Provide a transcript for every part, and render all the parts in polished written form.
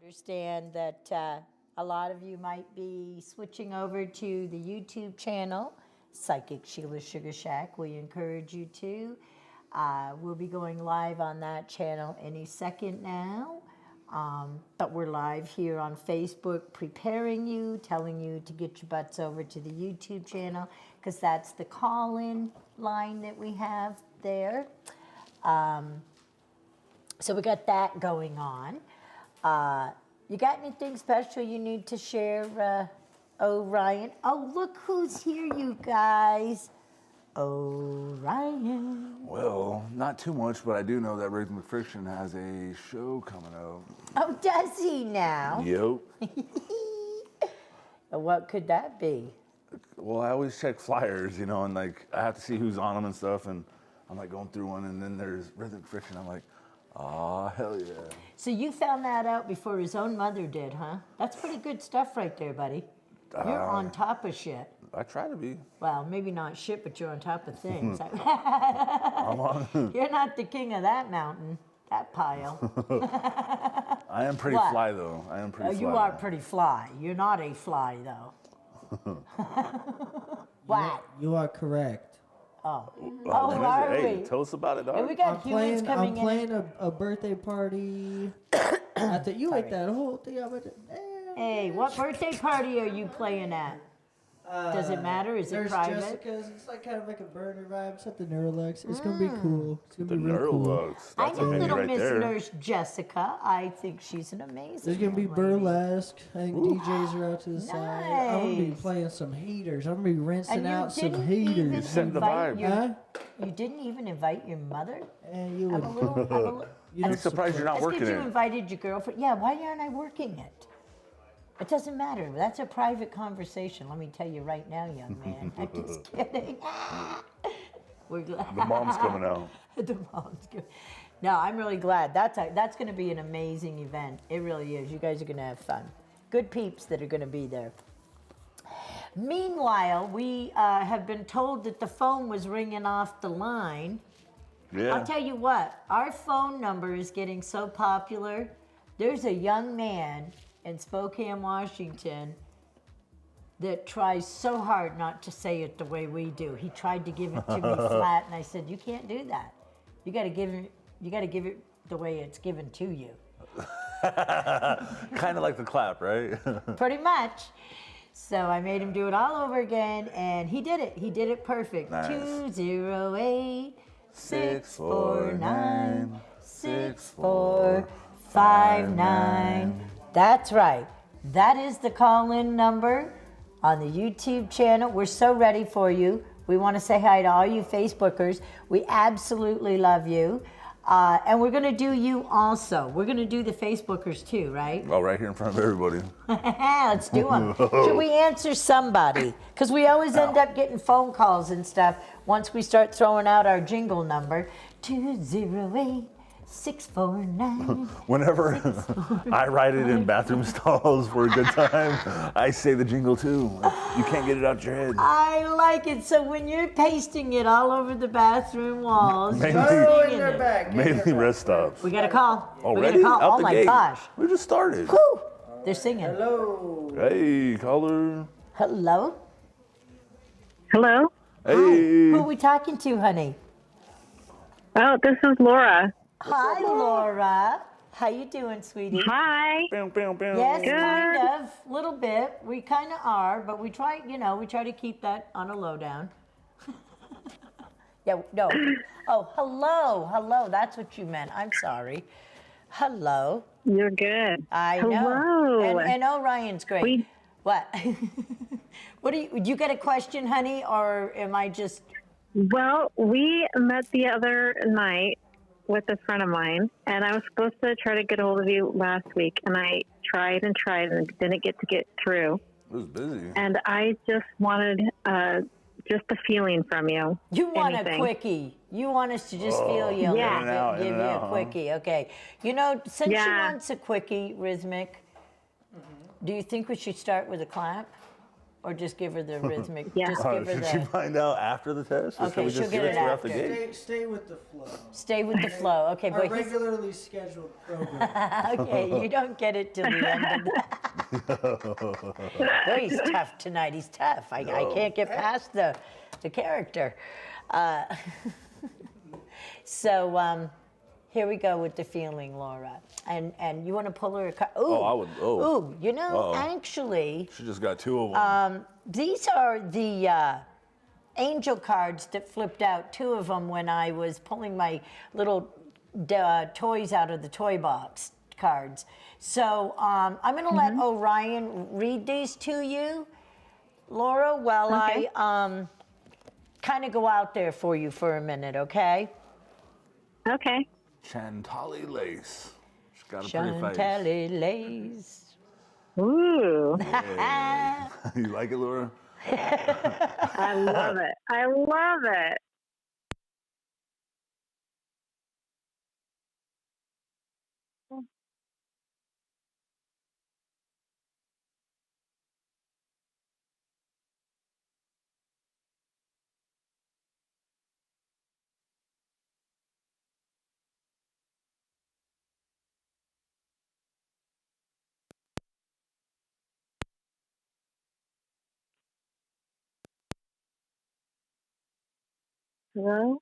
Understand that a lot of you might be switching over to the YouTube channel, Psychic Sheila Sugar Shack. We encourage you to. We'll be going live on that channel any second now. But we're live here on Facebook preparing you, telling you to get your butts over to the YouTube channel because that's the call-in line that we have there. So we got that going on. You got anything special you need to share, Orion? Oh, look who's here, you guys. Orion. Well, not too much, but I do know that Rhythmic Friction has a show coming up. Oh, does he now? Yep. What could that be? Well, I always check flyers, and like I have to see who's on them and stuff, and I'm like going through one, and then there's Rhythmic Friction. I'm like, oh, hell yeah. So you found that out before his own mother did, huh? That's pretty good stuff right there, buddy. You're on top of shit. I try to be. Well, maybe not shit, but you're on top of things. I'm on. You're not the king of that mountain, that pile. I am pretty What? fly, though. I am pretty fly. You are pretty fly. You're not a fly, though. What? You are correct. Oh, Well, when is are it? Hey, we? tell us about it, dog. And we got humans coming I'm in. playing a birthday party. I thought you ate that whole thing. Hey, what birthday party are you playing at? Does it matter? Is it There's private? Jessica's. It's like kind of like a burner vibe. It's at the Neurolux. It's gonna be cool. It's gonna The be real cool. Neurolux. I That's know a menu little right Miss there. Nurse Jessica. I think she's an amazing There's gonna be young lady. burlesque. I think DJs are out to the side. I'm gonna be Nice. playing some heaters. I'm gonna be rinsing And you out some didn't heaters. even setting the invite vibe. your- Huh? You didn't even invite your mother? And you Have would. a little, have a little. You I'm don't surprised you're not That's working because you it. invited your girlfriend. Yeah, why aren't I working it? It doesn't matter. That's a private conversation. Let me tell you right now, young man. I'm just kidding. We're glad. The mom's coming out. The mom's good. No, I'm really glad. That's going to be an amazing event. It really is. You guys are going to have fun. Good peeps that are going to be there. Meanwhile, we have been told that the phone was ringing off the line. Yeah. I'll tell you what, our phone number is getting so popular. There's a young man in Spokane, Washington, that tries so hard not to say it the way we do. He tried to give it to me flat, and I said, "You can't do that. You got to give it the way it's given to you." Kind of like the clap, right? Pretty much. So I made him do it all over again, and he did it. He did it perfect. Nice. 208 649 6459. That's right. That is the call-in number on the YouTube channel. We're so ready for you. We want to say hi to all you Facebookers. We absolutely love you. And we're going to do you also. We're going to do the Facebookers too, right? Oh, right here in front of everybody. Let's do them. Should we answer somebody? Because we always end up getting phone calls and stuff once we start throwing out our jingle number. 208 649. Whenever I write it in bathroom stalls for a good time, I say the jingle too. You can't get it out your head. I like it. So when you're pasting it all over the bathroom walls, Mainly- you're Oh, in singing their it. back. Mainly rest stops. We got a call. Already? We got a call. Out Oh the my gate. gosh. We just started. Woo! They're singing. Hello. Hey, caller. Hello? Hello. Hey. Who are we talking to, honey? Oh, this is Laura. Hi, Laura. How you doing, sweetie? Hi. Bam, bam, bam. Yes, Good. kind of, little bit. We kind of are, but we try, we try to keep that on a lowdown. Yeah, no. Oh, hello. That's what you meant. I'm sorry. Hello. You're good. I Hello. know. And Orion's great. We- What? What do you got a question, honey, or am I just? Well, we met the other night with a friend of mine, and I was supposed to try to get a hold of you last week, and I tried and didn't get through. It was busy. And I just wanted just a feeling from you. You want Anything. a quickie. You want us to just feel you a Yeah. little In bit, and out, give in you and a out, huh? quickie. Okay. Since she Yeah. wants a quickie, Rhythmic, do you think we should start with a clap? Or just give her the rhythmic, Yeah. just give her Should she the, find out after the test? Or Okay, should we she'll just get give it to her out the after. gate? Stay with the flow. stay with the flow. Okay, Our but he's, regularly scheduled program. okay, you don't get it till the end of the. Oh, he's tough tonight. He's tough. I can't get past the character. So here we go with the feeling, Laura. And you want to pull her a card? Oh, I would. Oh, Ooh, you know, Uh-oh. actually, she just got 2 of them. these are the angel cards that flipped out, 2 of them when I was pulling my little toys out of the toy box cards. So I'm going to let Orion read these to you, Laura, while Okay. I kind of go out there for you for a minute, okay? Okay. Chantilly lace. She's got a pretty face. Chantilly lace. Ooh, You like it, Laura? I love it. I love it. Hello?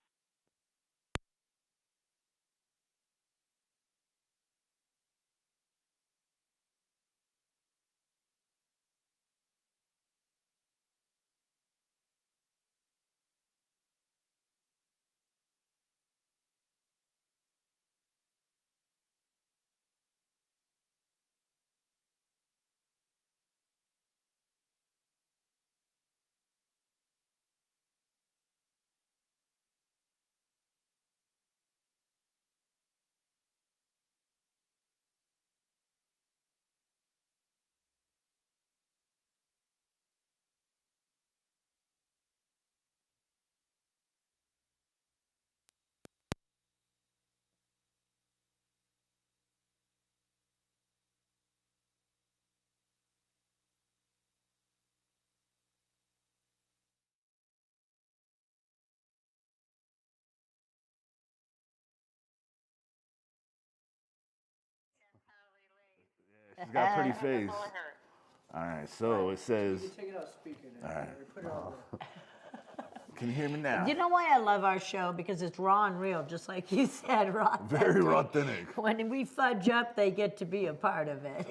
She's got a pretty face. All right, so it says, Take it off speaker now. All right. Or put it on the... can you hear me now? You know why I love our show? Because it's raw and real, just like you said, raw. Very authentic. When we fudge up, they get to be a part of it.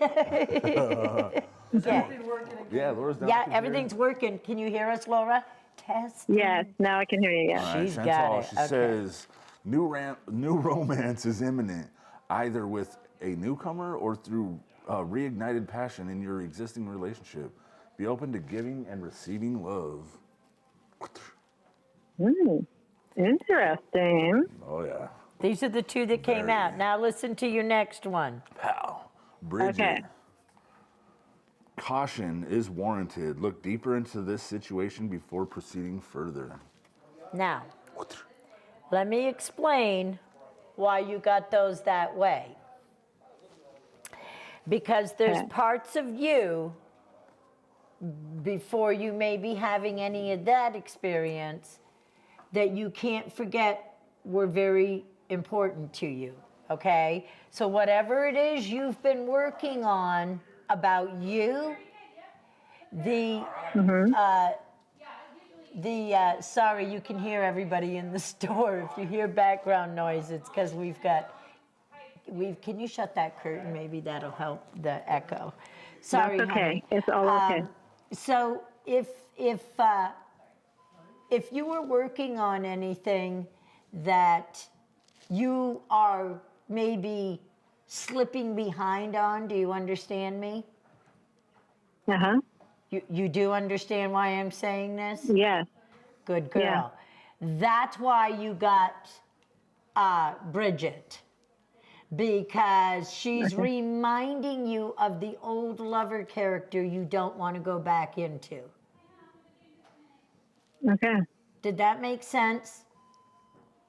Is Yeah. everything working again? Yeah, Laura's down. Yeah, to hear. everything's working. Can you hear us, Laura? Test. Yes, now I can hear you. Yes. All right, She's Chantal, got it. she Okay. says, new romance is imminent, either with a newcomer or through reignited passion in your existing relationship. Be open to giving and receiving love. Interesting. Oh, yeah. These are the 2 that came Very. out. Now listen to your next one. Pow. Bridget. Okay. Caution is warranted. Look deeper into this situation before proceeding further. Now, let me explain why you got those that way. Because there's Okay. parts of you, before you may be having any of that experience, that you can't forget were very important to you, okay? So whatever it is you've been working on about you, sorry, you can hear everybody in the store. If you hear background noise, it's because can you shut that curtain? Maybe that'll help the echo. Sorry, That's okay. honey. It's all okay. So if you were working on anything that you are maybe slipping behind on, do you understand me? Uh-huh. You do understand why I'm saying this? Yes. Good girl. Yeah. That's why you got Bridget, because she's reminding you of the old lover character you don't want to go back into. Okay. Did that make sense?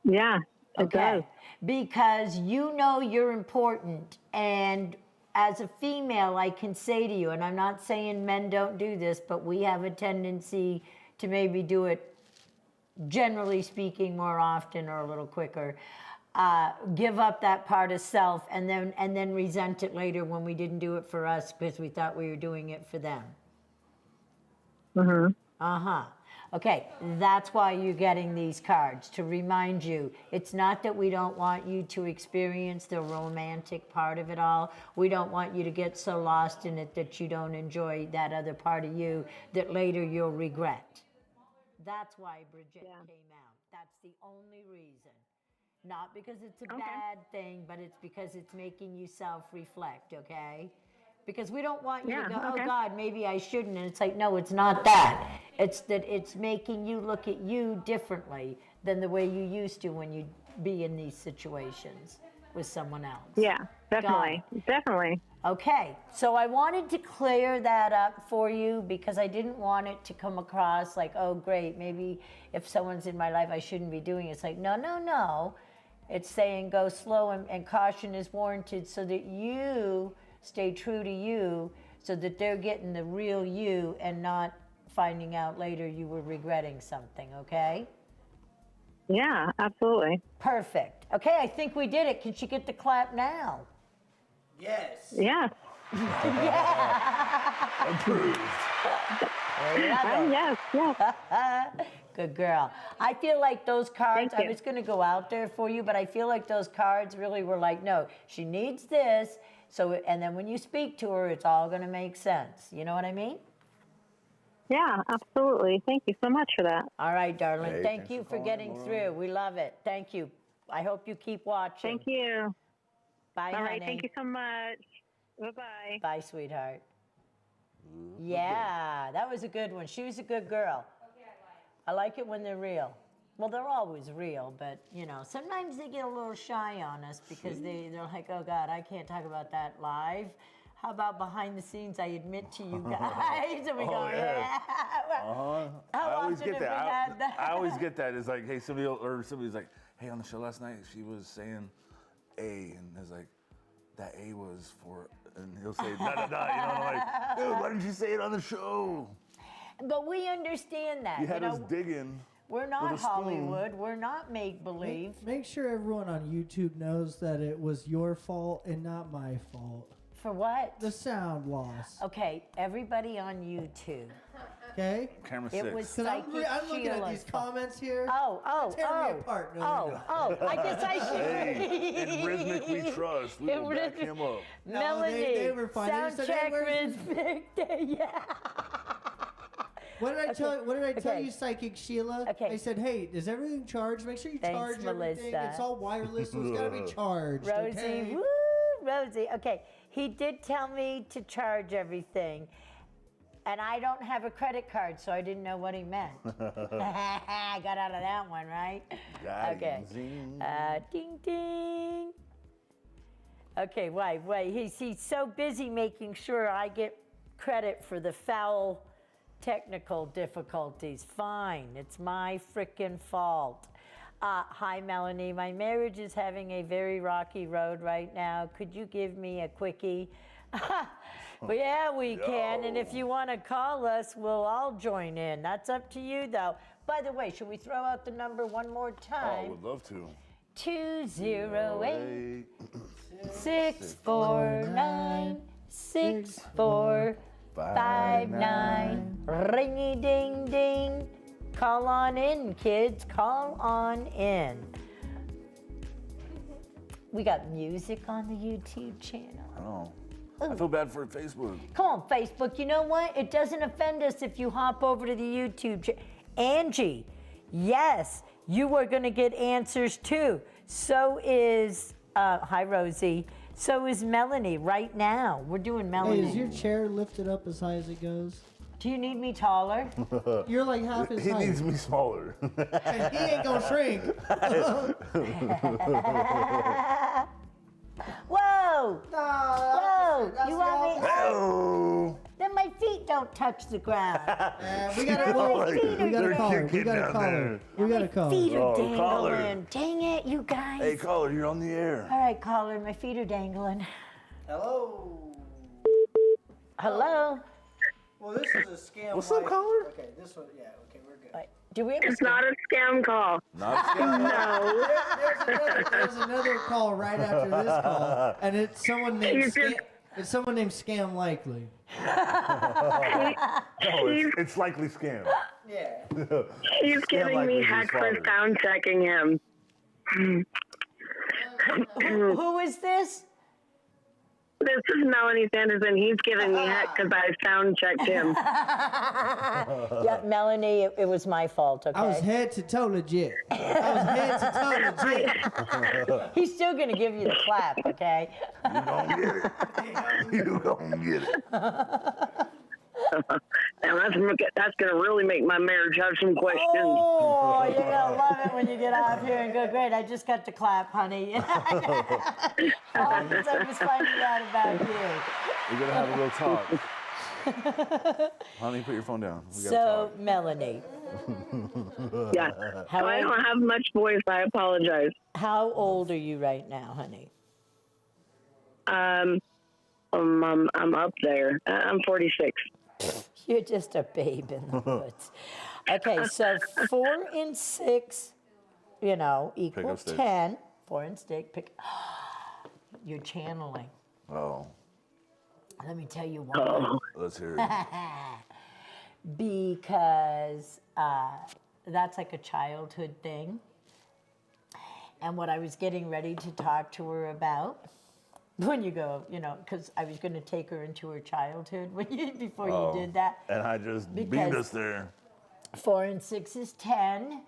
Yeah, it does. Because you know you're important, and as a female, I can say to you, and I'm not saying men don't do this, but we have a tendency to maybe do it, generally speaking, more often or a little quicker. Give up that part of self and then resent it later when we didn't do it for us because we thought we were doing it for them. Okay, that's why you're getting these cards, to remind you. It's not that we don't want you to experience the romantic part of it all. We don't want you to get so lost in it that you don't enjoy that other part of you that later you'll regret. That's why Bridget came out. That's the only reason. Not because it's a bad thing, but it's because it's making you self-reflect, okay? Because we don't want you to go, oh God, maybe I shouldn't. And it's like, no, it's not that. It's that it's making you look at you differently than the way you used to when you'd be in these situations with someone else. Yeah, definitely. Definitely. Okay, so I wanted to clear that up for you because I didn't want it to come across like, oh great, maybe if someone's in my life I shouldn't be doing it. It's like, no, no, no. It's saying go slow and caution is warranted so that you stay true to you, so that they're getting the real you and not finding out later you were regretting something, okay? Yeah, absolutely. Perfect. Okay, I think we did it. Can she get the clap now? Yes. Yeah. Approved. Yes, yes. Good girl. I feel like those cards, Thank I you. was going to go out there for you, but I feel like those cards really were like, no, she needs this. So, and then when you speak to her, it's all going to make sense. You know what I mean? Yeah, absolutely. Thank you so much for that. All right, darling. Hey, Thank thanks you for for calling, getting Laura. through. We love it. Thank you. I hope you keep watching. Thank you. Bye, All honey. right, thank you so much. Bye-bye. Bye, sweetheart. Yeah, that was a good one. She was a good girl. I like it when they're real. Well, they're always real, but, you know, sometimes they get a little shy on us because they're like, oh, God, I can't talk about that live. How about behind the scenes, I admit to you guys? And we go, yeah. yeah. I How always often get have that. we had that? I always get that. It's like, hey, somebody's like, hey, on the show last night, she was saying A, and it's like, that A was for, and he'll say da da da. You know, I'm like, dude, why didn't you say it on the show? But we understand that. You had know, us digging. we're with not a spoon. Hollywood. We're not make-believe. Make sure everyone on YouTube knows that it was your fault and not my fault. For what? The sound loss. Okay, everybody on YouTube. Okay? Camera It 6. was Because I'm looking at Sheila's these fault. comments here. Oh, Tear me apart. No. I guess I should. Hey, in Rhythmic we trust. We In will back Rhythmic- him up. No, Melanie, they were fine. They said, sound hey, check where's- Rhythmic. Yeah. What did I tell you? What did I tell Okay. you, Psychic Sheila? Okay. I said, hey, is everything charged? Make sure you Thanks, charge everything. Melissa. It's all wireless, so it's got to be charged. Rosie, okay? woo, Rosie. Okay, he did tell me to charge everything, and I don't have a credit card, so I didn't know what he meant. I got out of that one, right? Okay. Zing. Ding, ding. Okay, wait. He's so busy making sure I get credit for the foul technical difficulties. Fine, it's my frickin' fault. Hi, Melanie. My marriage is having a very rocky road right now. Could you give me a quickie? Well, yeah, we can. And if you want to call us, we'll all join in. That's up to you, though. By the way, should we throw out the number one more Oh, time? would love to. 208 649 6459. Ringy ding ding. Call on in, kids. Call on in. We got music on the YouTube channel. Oh. I feel bad for Facebook. Come on, Facebook. You know what? It doesn't offend us if you hop over to the YouTube channel. Angie, yes, you are going to get answers too. So is, hi, Rosie. So is Melanie right now. We're doing Melanie. Hey, is your chair lifted up as high as it goes? Do you need me taller? You're like half his He height. needs me smaller. And he ain't gonna shrink. Whoa! Whoa! that's You the want me? opposite. Oh, Then my feet don't touch the ground. We gotta My feet we are gotta call her. We kicking gotta down call her. there. We gotta call feet her. are Oh, call her. dangling. Dang it, you guys. hey, caller, you're on the air. All right, caller, my feet are dangling. Hello. Hello? Well, this is a scam. What's up, caller? Okay, this one. Yeah. Okay, we're good. Wait, do we have a It's not a scam call. Not scam. No. There's another call right after this call, and it's someone named You Scam. just- It's someone named Scam Likely. No, it's likely scam. Yeah. He's giving like me with his heck for father. sound checking him. Who is this? This is Melanie Sanderson. He's giving me heck because I sound checked him. Yeah, Melanie, it was my fault, okay? I was head to toe legit. I was head to toe legit. He's still going to give you the clap, okay? You gonna get it. You gonna get it. And that's going to really make my marriage have some questions. Oh, you're going to love it when you get off here and go, great, I just got to clap, honey. All because I was finding out about you. We're gonna have a real talk. Honey, put your phone down. We gotta So, talk. Melanie, Yeah. How I old- don't have much voice. I apologize. how old are you right now, honey? I'm up there. I'm 46. You're just a babe in the woods. Okay, so 4 and 6, equal up sticks. 10. 4 and 6, you're channeling. Oh, Let me tell you why. Oh. let's hear it. Because that's like a childhood thing. And what I was getting ready to talk to her about, when you go, because I was going to take her into her childhood before you did that. And I just beamed Because- us there. 4 and 6 is 10,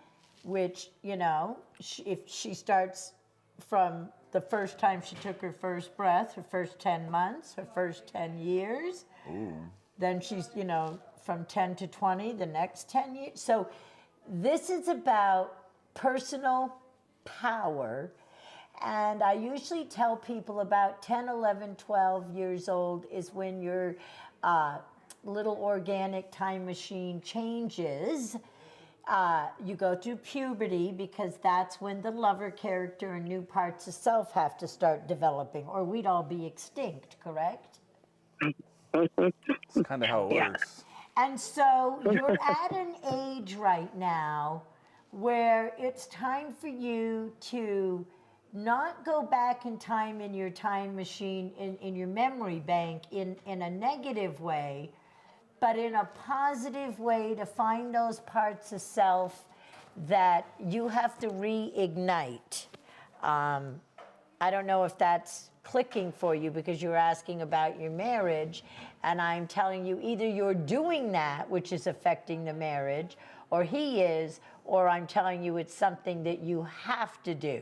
which, if she starts from the first time she took her first breath, her first 10 months, her first 10 years, then she's, from 10 to 20, the next 10 years. So this is about personal power. And I usually tell people about 10, 11, 12 years old is when your little organic time machine changes. You go through puberty because that's when the lover character and new parts of self have to start developing, or we'd all be extinct, correct? It's kind of how it Yeah. works. And so you're at an age right now where it's time for you to not go back in time in your time machine, in your memory bank, in a negative way, but in a positive way to find those parts of self that you have to reignite. I don't know if that's clicking for you because you're asking about your marriage, and I'm telling you either you're doing that, which is affecting the marriage, or he is, or I'm telling you it's something that you have to do,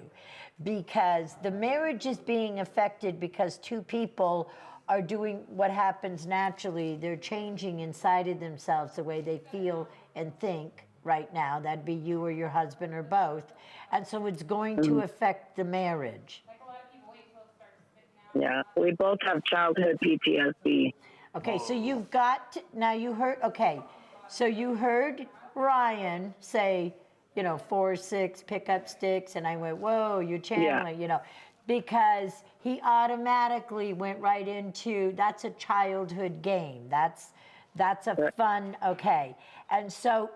because the marriage is being affected because two people are doing what happens naturally. They're changing inside of themselves the way they feel and think right now. That'd be you or your husband or both. And so it's going to affect the marriage. Yeah, we both have childhood PTSD. Okay, so you've got to, now you heard, okay, so you heard Ryan say, 4, 6, pick up sticks, and I went, whoa, you're channeling, because he automatically went right into, that's a childhood game. That's a fun, okay. And so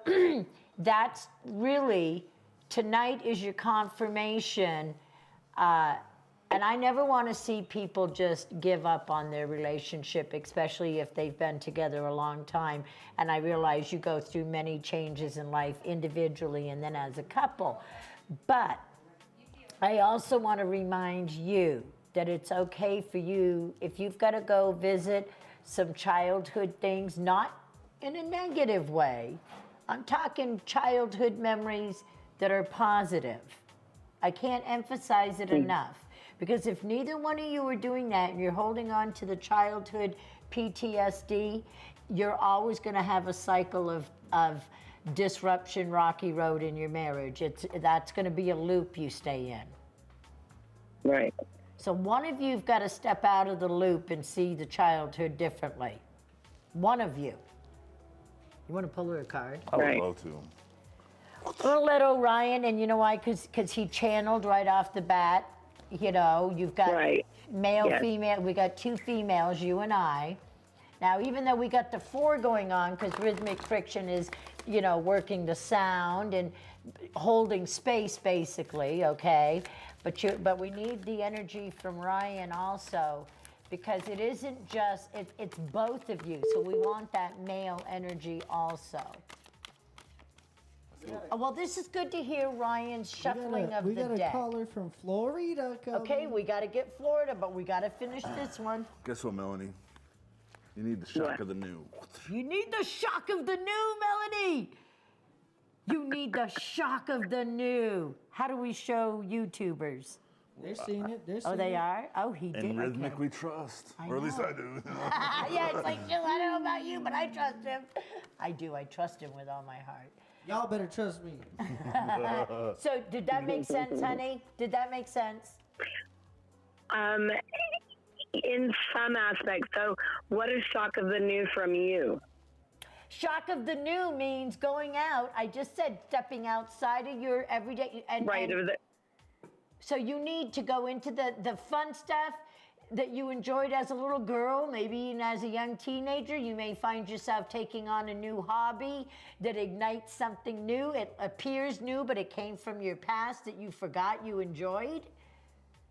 that's really, tonight is your confirmation. And I never want to see people just give up on their relationship, especially if they've been together a long time. And I realize you go through many changes in life individually and then as a couple. But I also want to remind you that it's okay for you, if you've got to go visit some childhood things, not in a negative way. I'm talking childhood memories that are positive. I can't emphasize it enough. Because if neither one of you are doing that and you're holding on to the childhood PTSD, you're always going to have a cycle of disruption, rocky road in your marriage. That's going to be a loop you stay in. Right. So one of you've got to step out of the loop and see the childhood differently. One of you. You want to pull her a card? I would Right. love to. I'm going to let Orion, and you know why? Because he channeled right off the bat. you know, you've got Right. male, Yes. female. We got 2 females, you and I. Now, even though we got the 4 going on, because Rhythmic Friction is, you know, working the sound and holding space, basically, okay? But we need the energy from Ryan also, because it isn't just, it's both of you. So we want that male energy also. Oh, well, this is good to hear Ryan's shuffling of we the got a deck. caller from Florida coming. Okay, we got to get Florida, but we got to finish this one. Guess what, Melanie? You need the shock What? of the new. You need the shock of the new, Melanie. You need the shock of the new. How do we show YouTubers? They're seeing it. They're seeing Oh, they it. are? Oh, he did. And Rhythmic Okay. we trust. I Or at least know. I do. Yeah, it's like, Jill, I don't know about you, but I trust him. I do. I trust him with all my heart. Y'all better trust me. So, did that make sense, honey? Did that make sense? In some aspects. So, what is shock of the new from you? Shock of the new means going out. I just said stepping outside of your everyday. Right. So you need to go into the fun stuff that you enjoyed as a little girl, maybe even as a young teenager. You may find yourself taking on a new hobby that ignites something new. It appears new, but it came from your past that you forgot you enjoyed.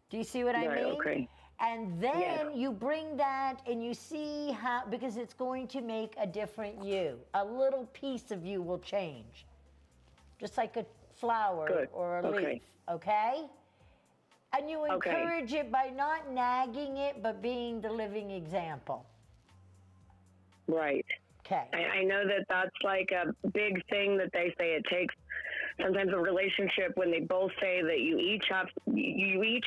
Do you see what I Right, mean? okay. And then Yes. you bring that and you see how, because it's going to make a different you. A little piece of you will change. Just like a flower Good. or a Okay. leaf, okay? And you Okay. encourage it by not nagging it, but being the living example. Right. Okay. I know that that's like a big thing that they say it takes sometimes a relationship when they both say that you each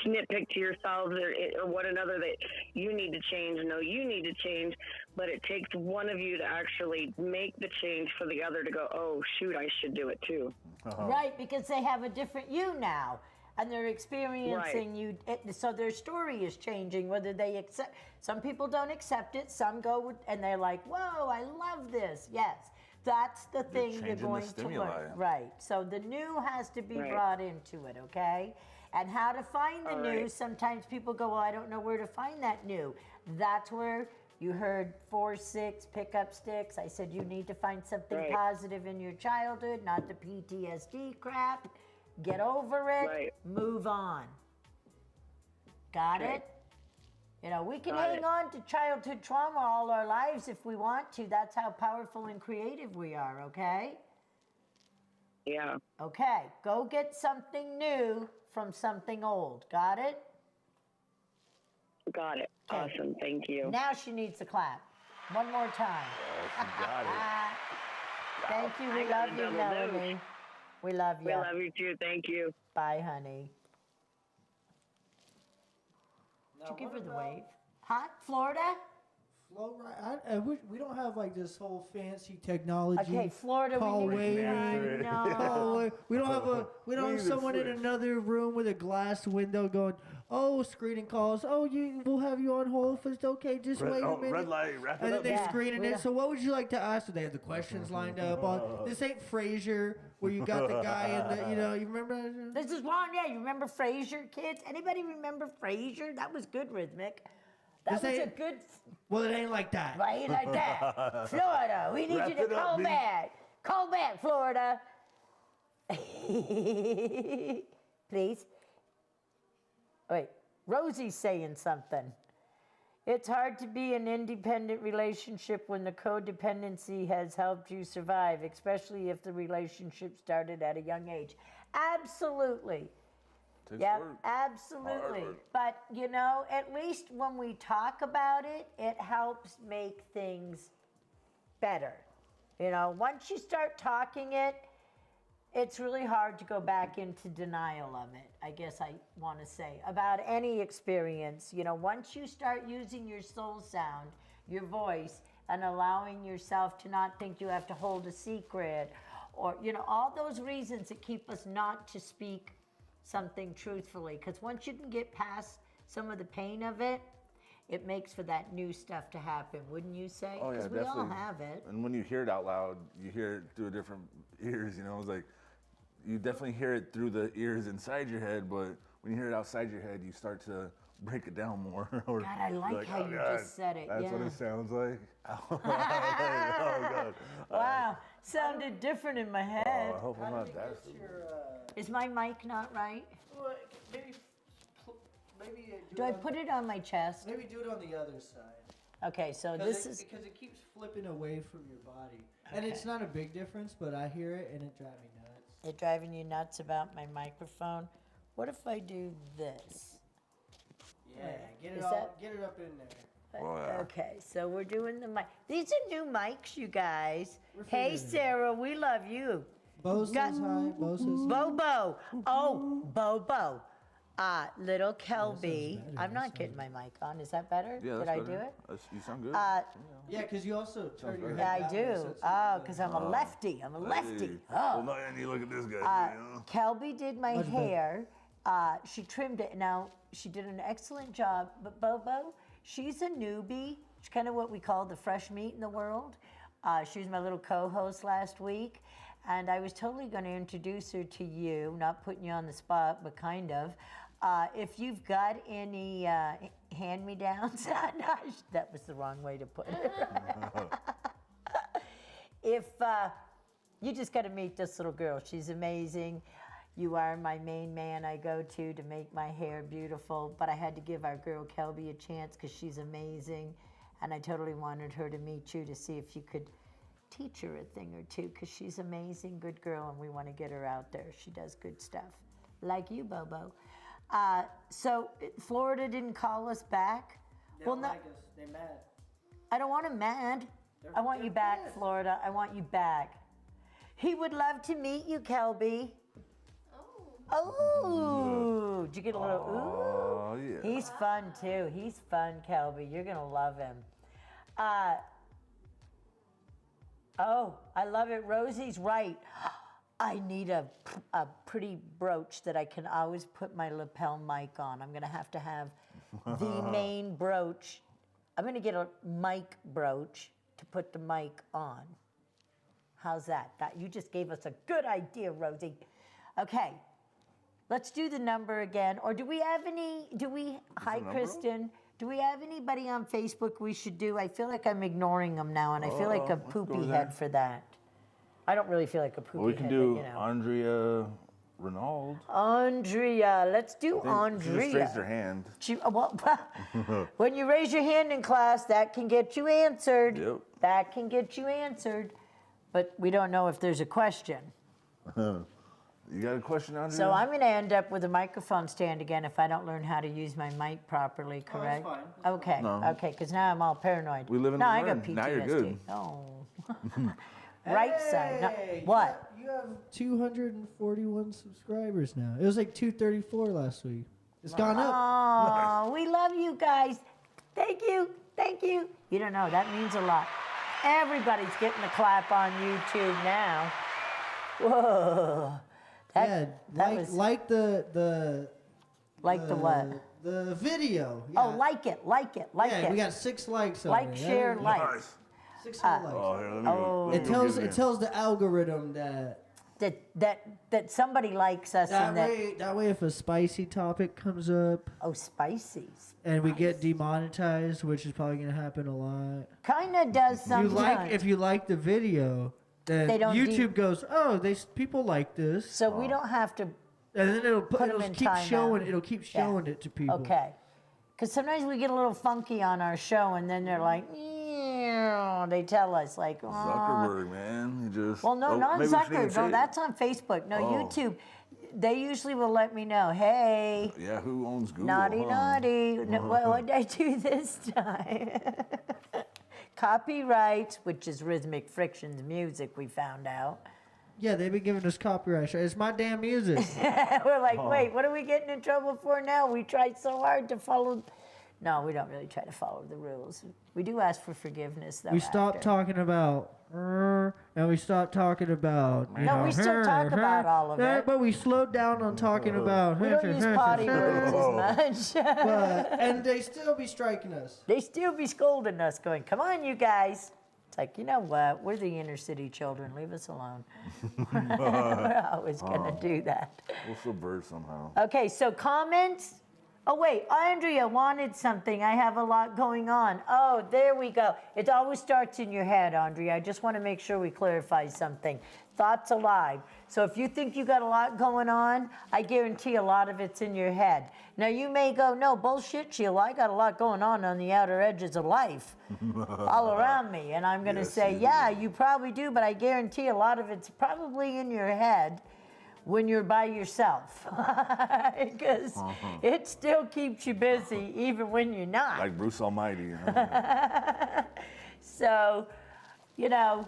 nitpick to yourselves or one another that you need to change. No, you need to change, but it takes one of you to actually make the change for the other to go, oh shoot, I should do it too. Right, because they have a different you now. And they're experiencing you, so their story is changing. Whether they accept, some people don't accept it. Some go with, and they're like, "Whoa, I love this." Yes, that's the thing you're changing the going to stimuli. learn. Right. So the new has to be Right. brought into it. Okay. And how to find the All new? right. Sometimes people go, "Well, I don't know where to find that new." That's where you heard 4, 6 pickup sticks. I said you need to find something Right. positive in your childhood, not the PTSD crap. Get over it, Right. move on. Got Okay. it? You know, we can Got hang it. on to childhood trauma all our lives if we want to. That's how powerful and creative we are, okay? Yeah. Okay, go get something new from something old. Got it? Got it. Okay. Awesome. Thank you. Now she needs a clap. One more time. Got it. Thank you. We I got love a you, double Melanie. We love you. We love you too. Thank you. Bye, honey. Did you give her the wave? Huh? Florida? Flow right. I wish we don't have like this whole fancy technology. Okay, Florida, Call we need. waving. I know. Call wa- We don't have we don't have Wave it someone in first. another room with a glass window going, oh, screening calls. Oh, we'll have you on hold if it's okay. Just wait a minute. Red light, wrap it And then up. they Yeah, screening we it. don't- So what would you like to ask? So they have the questions lined up. On this ain't Frasier where you got the guy in the you remember? This is one, yeah. You remember Frasier, kids? Anybody remember Frasier? That was good, Rhythmic. That This was a ain't- good, Well, it ain't like that. right like that. Florida, we need Wrap you to it up, call B. back. Call back, Florida. Please. Wait, Rosie's saying something. It's hard to be in an independent relationship when the codependency has helped you survive, especially if the relationship started at a young age. Absolutely. Takes Yeah, work. absolutely. Hard work. But, you know, at least when we talk about it, it helps make things better. You know, once you start talking it, it's really hard to go back into denial of it, I guess I want to say, about any experience. You know, once you start using your soul sound, your voice, and allowing yourself to not think you have to hold a secret, or, you know, all those reasons that keep us not to speak something truthfully. Because once you can get past some of the pain of it, it makes for that new stuff to happen, wouldn't you say? Oh yeah, Because we definitely. all have it. And when you hear it out loud, you hear it through different ears. You know, it's like you definitely hear it through the ears inside your head, but when you hear it outside your head, you start to break it down more. Or God, I like you're how "Oh, you God, just said it. That's yeah. what it sounds like. Oh, God. Wow, sounded different in my I head. hope I'm not that stupid. Is my mic not right? Maybe Do I put it on my chest? Maybe do it on the other side. Okay, so this is. Because it keeps flipping away from your body, and it's not a big difference, but I hear it and it drives me nuts. It driving you nuts about my microphone? What if I do this? Yeah, get Is it that- get it up in there. Oh, yeah. Okay, so we're doing the mic. These are new mics, you guys. We're Hey, figuring it Sarah, we love you. Bo says hi. Bo says Bobo. Oh, Bobo. Little Kelby. I'm not getting my mic on. Is that better? Yeah, Did that's I better. do it? You sound good. yeah, because you also turn your head Yeah, I down do. there, so it's Oh, because I'm a lefty. I'm a lefty. Hey. Oh. Well, no, and you look at this guy. you know? Kelby did my Much better. hair. She trimmed it. Now, she did an excellent job. But Bobo, she's a newbie. She's kind of what we call the fresh meat in the world. She was my little co-host last week. And I was totally going to introduce her to you, not putting you on the spot, but kind of. If you've got any hand-me-downs, that was the wrong way to put it. If you just got to meet this little girl, she's amazing. You are my main man I go to make my hair beautiful, but I had to give our girl Kelby a chance because she's amazing, and I totally wanted her to meet you to see if you could teach her a thing or two because she's amazing, good girl, and we want to get her out there. She does good stuff, like you, Bobo. So Florida didn't call us back. They Well, don't no, like us. They're mad. I don't want him mad. I want you they're back, pissed. Florida. I want you back. He would love to meet you, Kelby. Oh, did you get a little Oh, yeah. ooh? He's fun too. He's fun, Kelby. You're gonna love him. Oh, I love it. Rosie's right. I need a pretty brooch that I can always put my lapel mic on. I'm gonna have to have the main brooch. I'm gonna get a mic brooch to put the mic on. How's that? You just gave us a good idea, Rosie. Okay, let's do the number again. Or do we have any? Hi, number? Kristen. Do we have anybody on Facebook we should do? I feel like I'm ignoring them now, and I feel like a let's go poopy there. head for that. I don't really feel like a poopy Well, we can head, do but, you know. Andrea Renaud. Andrea, let's do She just raised her Andrea. hand. When you raise your hand in class, that can get you answered. Yep. That can get you answered, but we don't know if there's a question. You got a question, Andrea? So I'm going to end up with a microphone stand again if I don't learn how to use my mic properly, that's correct? fine. Okay, No. okay, because now I'm all paranoid. We live and no, we I got learn. PTSD. Now you're good. Oh. Right side. No, Hey, what? You have 241 subscribers now. It was like 234 last week. It's gone up. Oh, we love you guys. Thank you. Thank you. You don't know, that means a lot. Everybody's getting a clap on YouTube now. Whoa. Yeah, that was like the like the what? The video. Oh, Yeah. like it, like it, like yeah, it. we got 6 likes on Like, it. share, like. Nice. 6 likes. Oh, here, let me go. Let It me go tells get it tells the algorithm that That somebody likes us and that. that way if a spicy topic comes up Oh, spicy. and we get demonetized, which is probably gonna happen a lot. Kind of does sometimes. If you like the video, then They don't YouTube goes, oh, people like this, So we don't have to. and then it'll Put 'em in keep showing timeout. it'll keep Yeah. showing it to people. Okay. Because sometimes we get a little funky on our show, and then they're like, "Meow," they tell us like, "Oh." Zuckerberg, man. He just. Well, no, oh, not maybe we shouldn't Zucker. say No, it. that's on Facebook. No, Oh. YouTube. They usually will let me know, hey, Yeah, who owns Google? naughty, huh? naughty. No, what did I do this time? Copyrights, which is Rhythmic Friction's music, we found out. Yeah, they've been giving us copyright strikes. It's my damn music. We're like, wait, what are we getting in trouble for now? We tried so hard to follow. No, we don't really try to follow the rules. We do ask for forgiveness, though. We stopped after. talking about and we stopped talking about No, we still talk about all of it. but we slowed down on talking about We don't use potty words as much. and they still be striking us. They still be scolding us, going, come on, you guys. It's like, you know what? We're the inner city children. Leave us alone. We're always going to do that. We'll subvert somehow. Okay, so comments. Oh, wait, Andrea wanted something. I have a lot going on. Oh, there we go. It always starts in your head, Andrea. I just want to make sure we clarify something. Thoughts alive. So if you think you got a lot going on, I guarantee a lot of it's in your head. Now, you may go, no, bullshit, Sheila. I got a lot going on the outer edges of life all around me. And I'm going to say, yeah, you probably do, but I guarantee a lot of it's probably in your head when you're by yourself, because it still keeps you busy even when you're not. Like Bruce Almighty. You know? So, you know,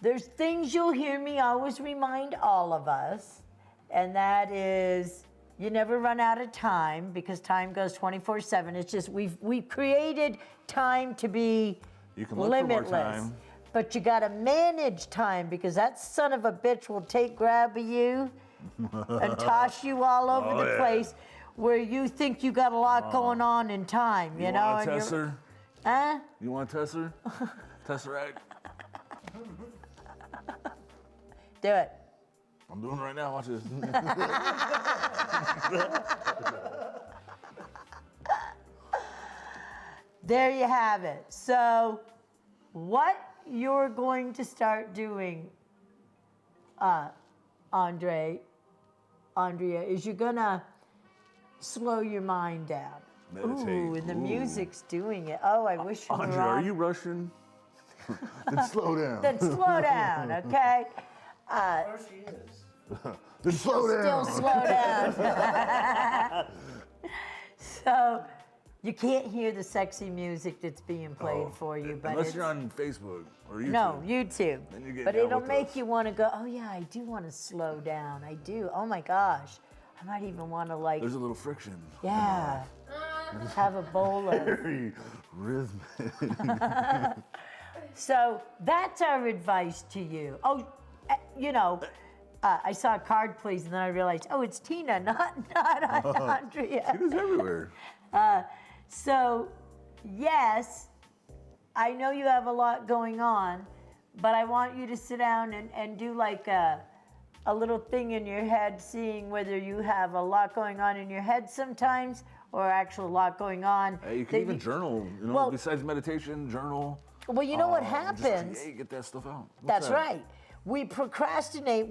there's things you'll hear me always remind all of us, and that is you never run out of time because time goes 24/7. It's just we've created time to be You can look for more limitless. time. But you got to manage time because that son of a bitch will grab of you and toss you all over the place where you think you got a lot going on in time, you know? Want to test her? Huh? You want to test her? Test her out? Do it. I'm doing it right now. Watch this. There you have it. So what you're going to start doing, Andrea, is you're going to slow your mind down. Meditate. Ooh, and the music's doing it. Oh, I wish you were Andrea, on. are you Russian? Then slow down. Then slow down, okay? There she is. Then slow down. Still slow down. So you can't hear the sexy music that's being played for you, but Unless it's, you're on Facebook or YouTube. no, YouTube. Then you get But down it'll with make us. you want to go, oh yeah, I do want to slow down. I do. Oh my gosh. I might even want to like, There's a little friction. yeah, have a bowl of. Very rhythmic. So that's our advice to you. Oh, you know, I saw a card, please, and then I realized, oh, it's Tina, not Andrea. It is everywhere. So, yes, I know you have a lot going on, but I want you to sit down and do like a little thing in your head, seeing whether you have a lot going on in your head sometimes or actual lot going on. Hey, you can that even journal. You know, Well- besides meditation, journal. Well, you know what Just happens? create, get that stuff out. What's That's that? right. We procrastinate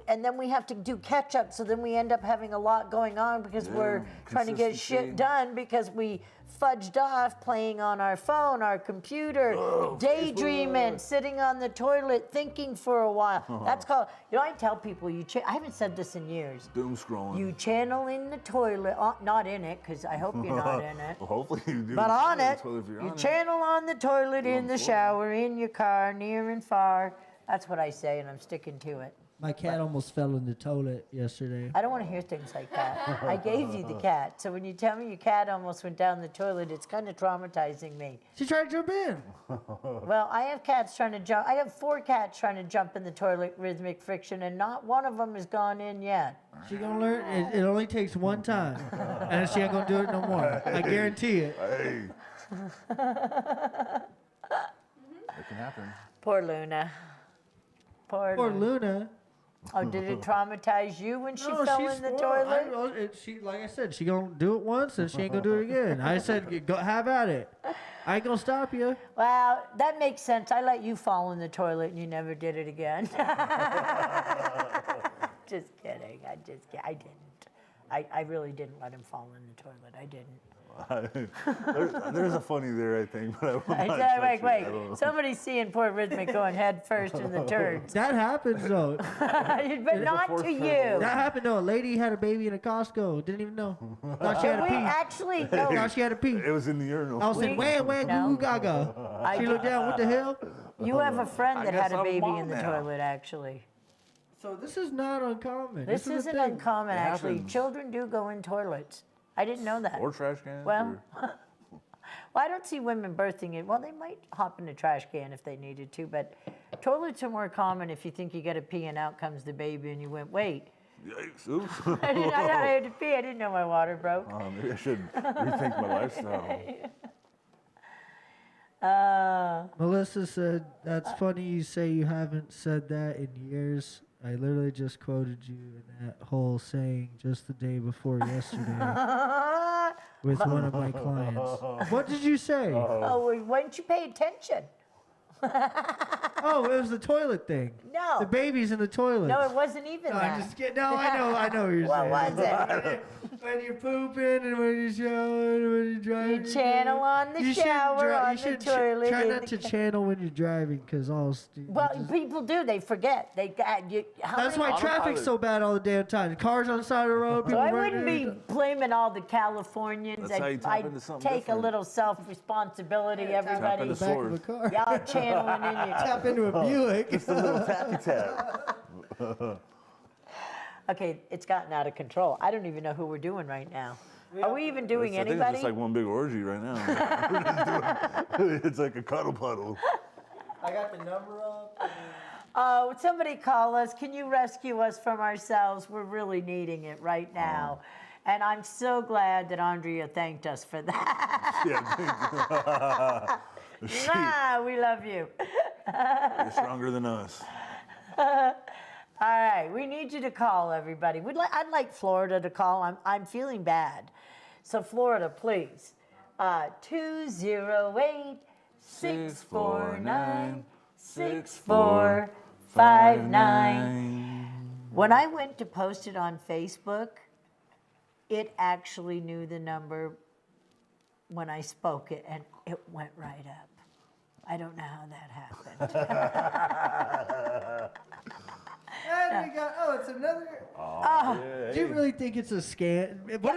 and then we have to do catch up. So then we end up having a lot going on because we're trying to get shit consistency. done because we fudged off playing on our phone, our computer, daydreaming, Facebook. sitting on the toilet, thinking for a while. That's called. You know, I tell people I haven't said this in years. Doom scrolling. You channel in the toilet, not in it, because I hope you're not in it. Well, hopefully you do. But on it, Well, if you're you on it. channel on the toilet, in on the the shower, in your car, near and far. That's what I say, and I'm sticking to it. My cat almost fell in the toilet yesterday. I don't want to hear things like that. I gave you the cat, so when you tell me your cat almost went down the toilet, it's kind of traumatizing me. She tried to jump in. Well, I have cats trying to jump. I have 4 cats trying to jump in the toilet, Rhythmic Friction, and not one of them has gone in yet. She gonna learn. It only takes one time, and she ain't gonna do it no more. I guarantee it. Hey. It can happen. Poor Luna. Poor Poor Luna. Luna. Oh, did it traumatize you when she No, fell she's in the spoiled. toilet? She, like I said, she gonna do it once, and she ain't gonna do it again. I said, go have at it. I ain't gonna stop you. Well, that makes sense. I let you fall in the toilet and you never did it again. Just kidding. I didn't. I really didn't let him fall in the toilet. I didn't. There's a funny there, I think, but I will I not said, touch wait, it. I don't wait. know. Somebody's seeing poor Rhythmic going head first in the turds. That happens though. But not fourth to you. turtle. That happened though. A lady had a baby in a Costco. Didn't even know. Thought she had We a pee. actually, Thought no, she had a pee. It was in the urinal. I was saying, where, No. goo goo gaga. She looked down. What the hell? you have a friend I that had guess a I'm baby mom in the now. toilet, actually. So this is not uncommon. This is a isn't thing. uncommon, It actually. happens. Children do go in toilets. I didn't know that. Or trash cans. Well, or- Well, I don't see women birthing it. Well, they might hop in a trash can if they needed to, but toilets are more common if you think you got to pee and out comes the baby and you went, wait, Yikes. Oops. I thought I had to pee. I didn't know my water broke. Maybe I should rethink my lifestyle. Melissa said, "That's funny you say you haven't said that in years. I literally just quoted you in that whole saying just the day before yesterday with one of my clients. What did you say? Oh, well, why didn't you pay attention? Oh, it was the toilet thing. No. The baby's in the toilet. No, it wasn't even No, that. I'm just kidding. No, I know what you're What saying. was it? When you're pooping and when you're showering and when you're driving. You channel on the You shouldn't shower, on the shouldn't toilet. Try in not the to channel when you're driving, because Well, people do. They forget. They got you. that's why traffic's so bad all the damn time. Cars on the side of the road. So People I running wouldn't be blaming all the Californians. That's how you tap I'd into something take a different. little self-responsibility, Tap everybody. into back of sword. a car. Y'all channeling in you. Tap into a Buick. Just a little tappy tap. Okay, it's gotten out of control. I don't even know who we're doing right now. Are we even doing I think it's anybody? just like one big orgy right now. It's like a cuddle puddle. I got the number up. Oh, somebody call us. Can you rescue us from ourselves? We're really needing it right now. And I'm so glad that Andrea thanked us for that. Yeah, We love you. you're stronger than us. All right, we need you to call everybody. I'd like Florida to call. I'm feeling bad. So Florida, please. 208-649-6459. When I went to post it on Facebook, it actually knew the number when I spoke it, and it went right up. I don't know how that happened. And we got, it's another. Do you really think it's a scam? What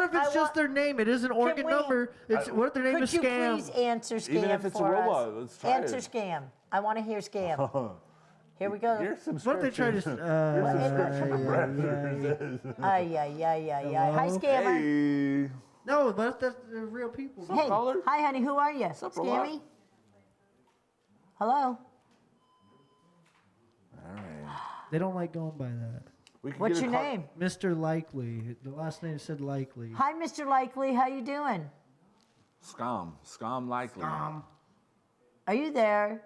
if, it's just their name? It is an organ number. What if their name is Could you scam? please answer scam Even if it's a for robot, us? let's try Answer it. scam. I want to hear scam. Here we go. Your What if they try subscription. to? Hi, scammer. Hey. No, but that's they're real people. Hey, caller? hi, honey. Who are you? up, robot? Scammy? Hello. All right. They don't like going by that. We can What's get a your call- name? Mr. Likely. The last name said Likely. Hi, Mr. Likely. How you doing? Scam likely. Are you there?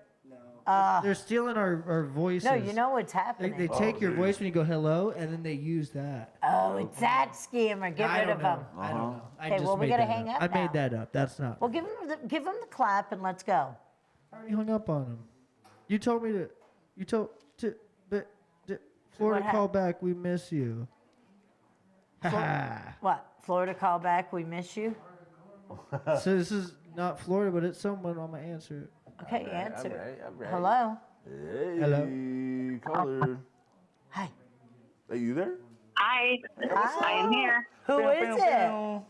They're stealing our voices. No, you know what's They, happening. they take your voice when you go hello, and then they use that. Oh, it's that scammer. Get I rid don't of know. him. I don't know. I Okay, just well, we made gotta that hang up I now. made that up. That's not. Well, give him the clap and let's go. I already hung up on him. You told me to. You told to. But Florida, What call back. We miss you. Ha What? Florida call back. We miss you. So this is not Florida, but it's someone. I'm gonna answer it. Okay, answer. all right. Hello. Hey, Hello? caller. Hi. Are you there? Hi, I am here. Who is it?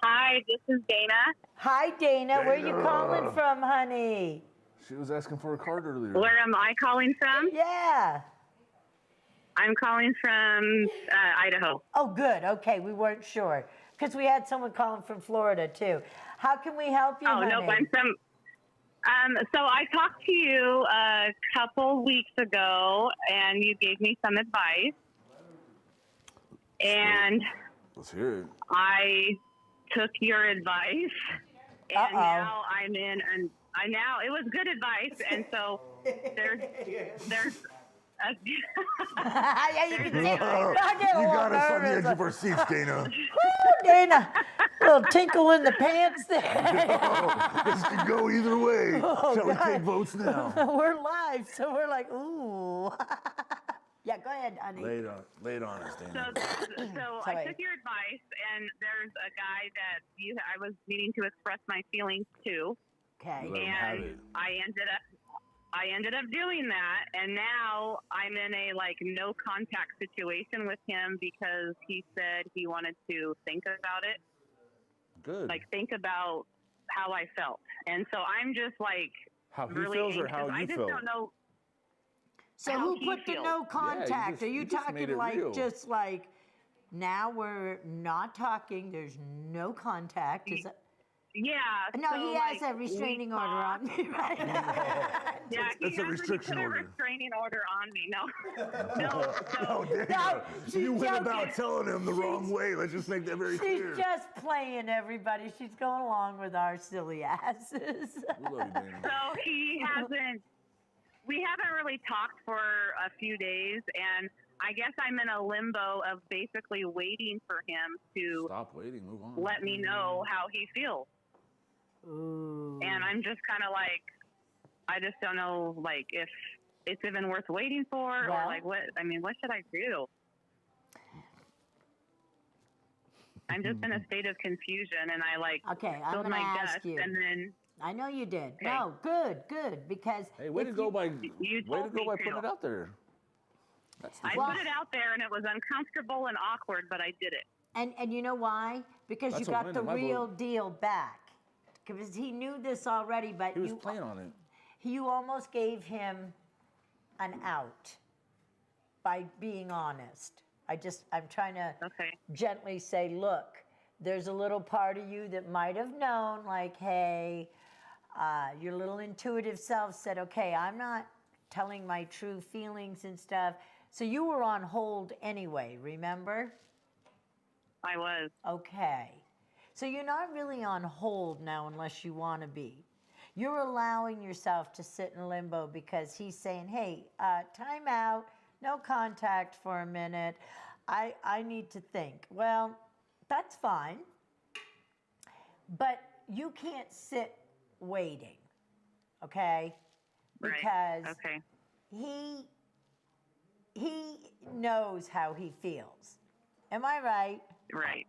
Hi, this is Dana. Hi, Dana. Where you calling from, honey? She was asking for a card earlier. Where am I calling from? Yeah. I'm calling from Idaho. Oh, good. Okay, we weren't sure because we had someone calling from Florida too. How can we help you, Oh, honey? no, I'm from. So I talked to you a couple weeks ago, and you gave me some advice. And Let's hear it. I took your advice, and Uh-oh. now I'm in. And now it was good advice, and so there's Yeah, you can see. I get a You little got us on the nervous. edge of our seats, Dana. Woo, Dana, little tinkle in the pants there. This could go either way. Oh, Shall we God. take votes now? We're live, so we're like, ooh. Yeah, go ahead, honey. Lay it on us, Dana. So I took your advice, and there's a guy that I was needing to express my feelings to, Okay. Let him have and it. I ended up doing that, and now I'm in a no contact situation with him because he said he wanted to think about it, Good. think about how I felt, and so I'm just How he really feels or anxious. how you I just felt? don't know. So how who he put the feels. no contact? just- Are you you just made talking it real. just now we're not talking, there's no contact? Is that Yeah. No, so, he has like, a restraining we order on talked. me, right? Yeah, It's a restriction put a order. restraining order on me. No, no. No, So Dana, she's you went joking. about telling him the wrong way. Let's just make that very She's clear. just playing, everybody. She's going along with our silly asses. We love you, Dana. so he hasn't. We haven't really talked for a few days, and I guess I'm in a limbo of basically waiting for him to Stop waiting. Move on. let me know how he feels. Ooh. And I'm just kind of like, I just don't know, like, if it's even worth waiting for, Well- or like what should I do? I'm just in a state of confusion, and I like Okay, I'm filled going to my ask dust, you. and then I know you did. Okay. No, good, because Hey, way to if go you- by told me putting to. it out there. That's the I Well- put it out there, and it was uncomfortable and awkward, but I did it. And you know why? Because That's you a got win the in my real book. deal back. Because he knew this already, but He was you playing on it. you almost gave him an out by being honest. I'm trying to Okay. gently say, look, there's a little part of you that might have known, like, hey, your little intuitive self said, okay, I'm not telling my true feelings and stuff. So you were on hold anyway, remember? I was. Okay. So you're not really on hold now unless you want to be. You're allowing yourself to sit in limbo because he's saying, hey, time out, no contact for a minute. I need to think. Well, that's fine. But you can't sit waiting, okay? Right. Because Okay. he knows how he feels. Am I right? Right.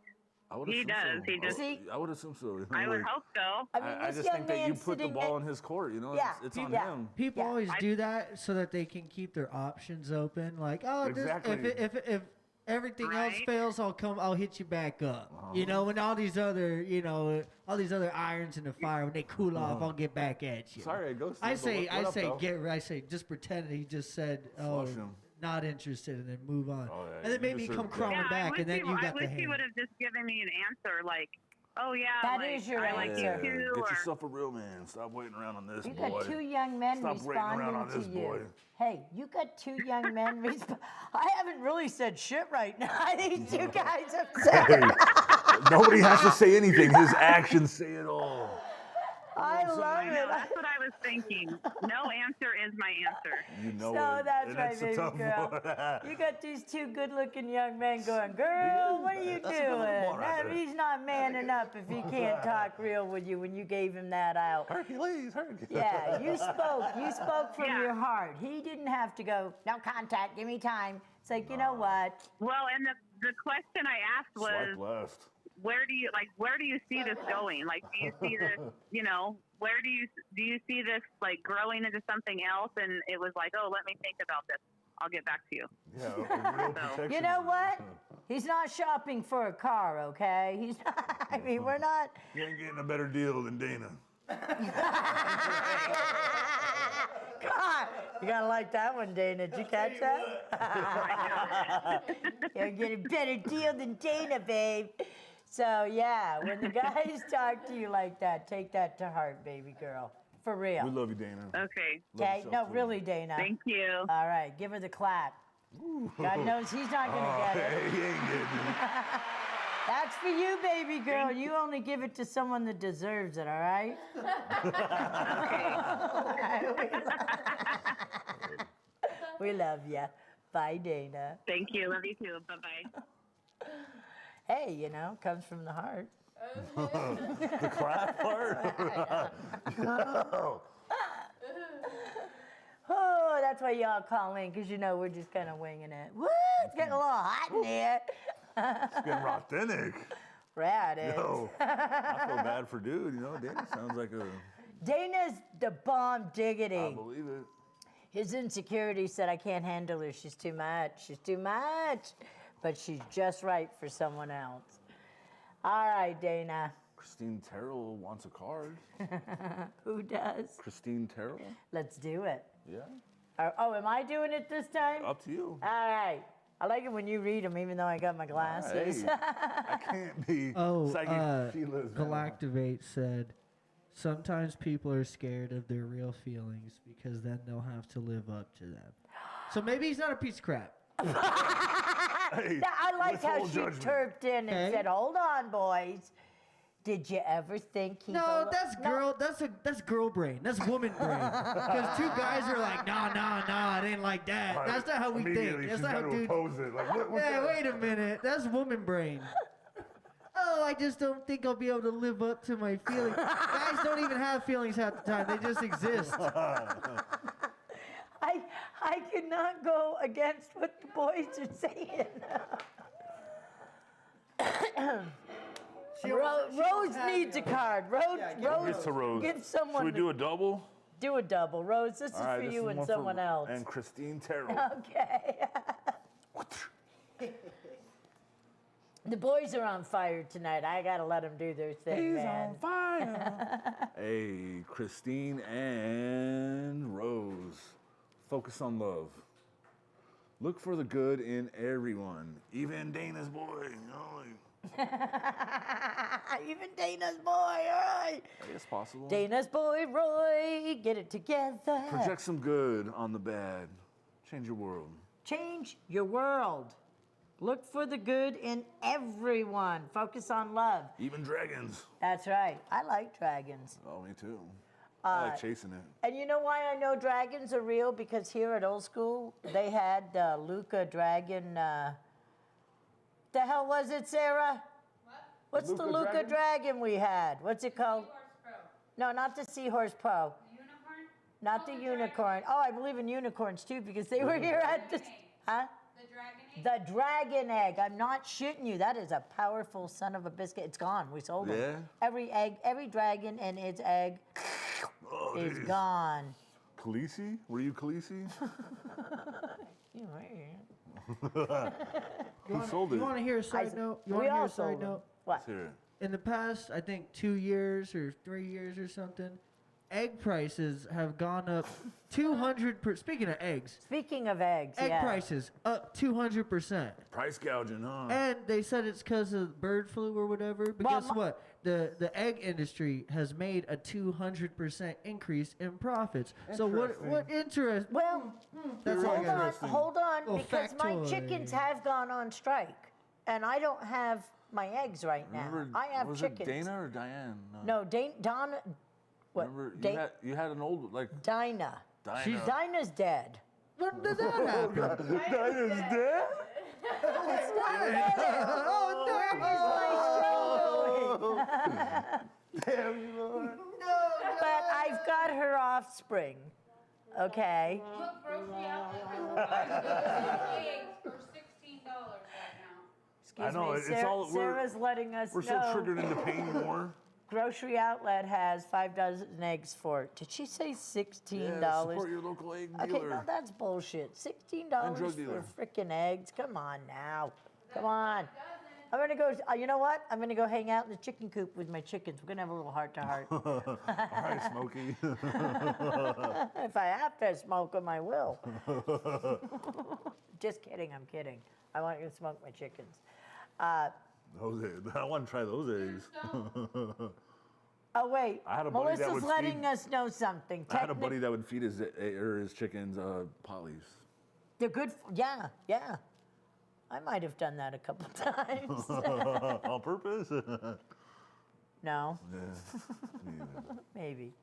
I would He assume does. So. He just- See? I would assume so. I would hope so. I this just young think that you man's put the sitting ball at- in his court. You know, Yeah, it's on yeah. him. People Yeah. always do that so that they can keep their options open. Like, oh, Exactly. if everything else Right. fails, I'll hit you back up. You know, when all these other irons in the fire, when they cool off, I'll get back at you. Sorry, I ghosted. I but say, what up, though? I say, just pretend that he just said, oh, Flush him. not interested, and then move on. Oh, yeah, and then you maybe deserve come that. crawling Yeah, back, and then you I got the wish he hand. would have just given me an answer, like, oh yeah, That like, is your I like answer. you too, Get or yourself a real man. Stop waiting around on this You boy. got two young men Stop waiting around responding on to this you. boy. Hey, you got two young men I haven't really said shit right now. These two guys have said. Hey, nobody has to say anything. His actions say it all. I love I know, it. that's what I was thinking. No answer is my answer. You know So it. that's and right, that's the baby tough girl. one. You got these two good-looking young men going, girl, what are you That's a good little doing? boy right there. He's not manning up if he can't talk real with you when you gave him that out. Hercules. Yeah, you spoke from Yeah. your heart. He didn't have to go, no contact, give me time. It's like, you know what? Well, and the question I asked Swipe was, left. where do you see this going? Like, do you see this, where do you see this like growing into something else? And it was like, oh, let me think about this. I'll get back to you. Yeah, a real protection. You know order. what? He's not shopping for a car, okay? He's not, I mean, we're not. You ain't getting a better deal than Dana. Come on. You gotta like that one, Dana. Did you catch that? You'll get a better deal than Dana, babe. So, yeah, when the guys talk to you like that, take that to heart, baby girl. For real. We love you, Dana. Okay. Love Okay? yourself, No, too. really, Dana. Thank you. All right, give her the clap. God knows he's not gonna get it. Hey, he ain't getting it. That's for you, baby girl. You only give it to someone that deserves it, all right? We love you. Bye, Dana. Thank you. Love you too. Bye-bye. Hey, comes from the heart. The clap part? Oh, that's why y'all call in, because we're just kind of winging it. Woo, it's getting a little hot in here. It's getting authentic. Rad is. Yo, I feel bad for dude. Dana sounds like a. Dana's the bomb I diggity. believe it. His insecurity said, I can't handle her. She's too much. She's too much. But she's just right for someone else. All right, Dana. Christine Terrell wants a card. Who does? Christine Terrell? Let's do it. Yeah. Oh, am I doing it this time? Up to you. All right. I like it when you read them, even though I got my glasses. Hey, I can't be Oh, Psychic Sheila's man. Galactivate said, sometimes people are scared of their real feelings because then they'll have to live up to them. So maybe he's not a piece of crap. Hey, I like how withhold she judgment. chirped in and Okay. said, "Hold on, boys. Did you ever think he?" No, that's girl. That's girl brain. That's woman brain. Because two guys are like, nah, it ain't like that. That's not how we Immediately think. That's she's not got how to dudes. oppose it. Like, what Yeah, the- wait a minute. That's woman brain. Oh, I just don't think I'll be able to live up to my feelings. Guys don't even have feelings half the time. They just exist. I cannot go against what the boys are saying. Rose needs a card. Rose, Gets to Rose. give someone. Should we do a double? Do a double, Rose. This is All right, for this you is and one someone for, else. And Christine Terrell. Okay. The boys are on fire tonight. I gotta let them do their thing, man. fire. Hey, Christine and Rose. Focus on love. Look for the good in everyone, even Dana's boy. You know, like, Even Dana's boy, all right. hey, it's possible. Dana's boy, Roy, get it together. Project some good on the bad. Change your world. Change your world. Look for the good in everyone. Focus on love. Even dragons. That's right. I like dragons. Oh, me too. I like chasing it. And you know why I know dragons are real? Because here at Old School, they had Luca dragon. The hell was it, Sarah? What? What's the Luca Luca dragon? dragon we had? What's it called? Seahorse Pro. No, not the Seahorse Pro. The unicorn? Not the unicorn. Oh, I believe in unicorns too because they were here at this. Huh? The dragon egg? The dragon egg. I'm not shitting you. That is a powerful son of a biscuit. It's gone. We sold Yeah? them. Every egg, every dragon and its egg Oh, is geez. gone. Khaleesi? Were you Khaleesi? You right. Who sold You it? want to hear a side note? You want We to hear all a side sold them. note? What? Let's hear it. In the past, I think 2 years or 3 years or something, egg prices have gone up 200%. Speaking of eggs, Speaking of eggs, egg yeah. prices up 200%. Price gouging, huh? And they said it's because of bird flu or whatever. But Well, guess what? The egg industry has made a 200% increase in profits. So what interest? Well, That's all I got. hold on, Little because my factoid. chickens have gone on strike, and I don't have my eggs right now. Remember, I have was chickens. it Dana or Diane? No, Donna. What? Remember, Da- you had an old, like, Dinah. Dinah. Dinah's dead. When did that happen? Dina's dead? But I've got her offspring. Okay. Look, grocery outlet eggs for $16 right now. Excuse I know, me. it's all- we're- Sarah's letting us We're know. so triggered into paying more. Grocery outlet has 5 dozen eggs for it. Did she say $16? Yeah, support your local egg Okay, dealer. no, that's bullshit. $16 And drug for dealer. freaking eggs. Come on now. Come on. I'm gonna go. You know what? I'm gonna go hang out in the chicken coop with my chickens. We're gonna have a little heart to heart. All right, Smokey. If I have to smoke them, I will. Just kidding. I'm kidding. I want you to smoke my chickens. Those eggs. I want to try those eggs. Oh wait, I had a buddy that Melissa's would letting feed- us know something. I had a buddy that would feed his chickens pollies. They're good. Yeah, yeah. I might have done that a couple times. On purpose? No, Yeah. maybe.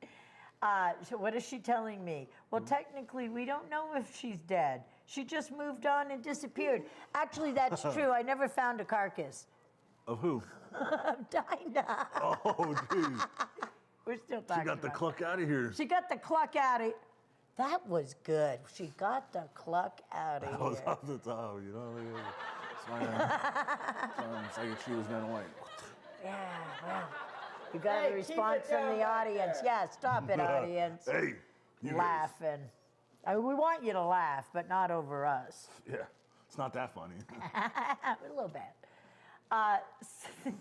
So what is she telling me? Well, technically, we don't know if she's dead. She just moved on and disappeared. Actually, that's true. I never found a carcass. Of who? Dinah. Oh, jeez. We're still talking She got the about cluck out of here. She got the cluck out of. That was good. She got the cluck out of That was here. off the top, you know? It's like she was gonna like. Yeah, well, you got a response from the audience. Yeah, stop it, audience. Hey, you guys. Laughing. I mean, we want you to laugh, but not over us. Yeah, it's not that funny, A little bit.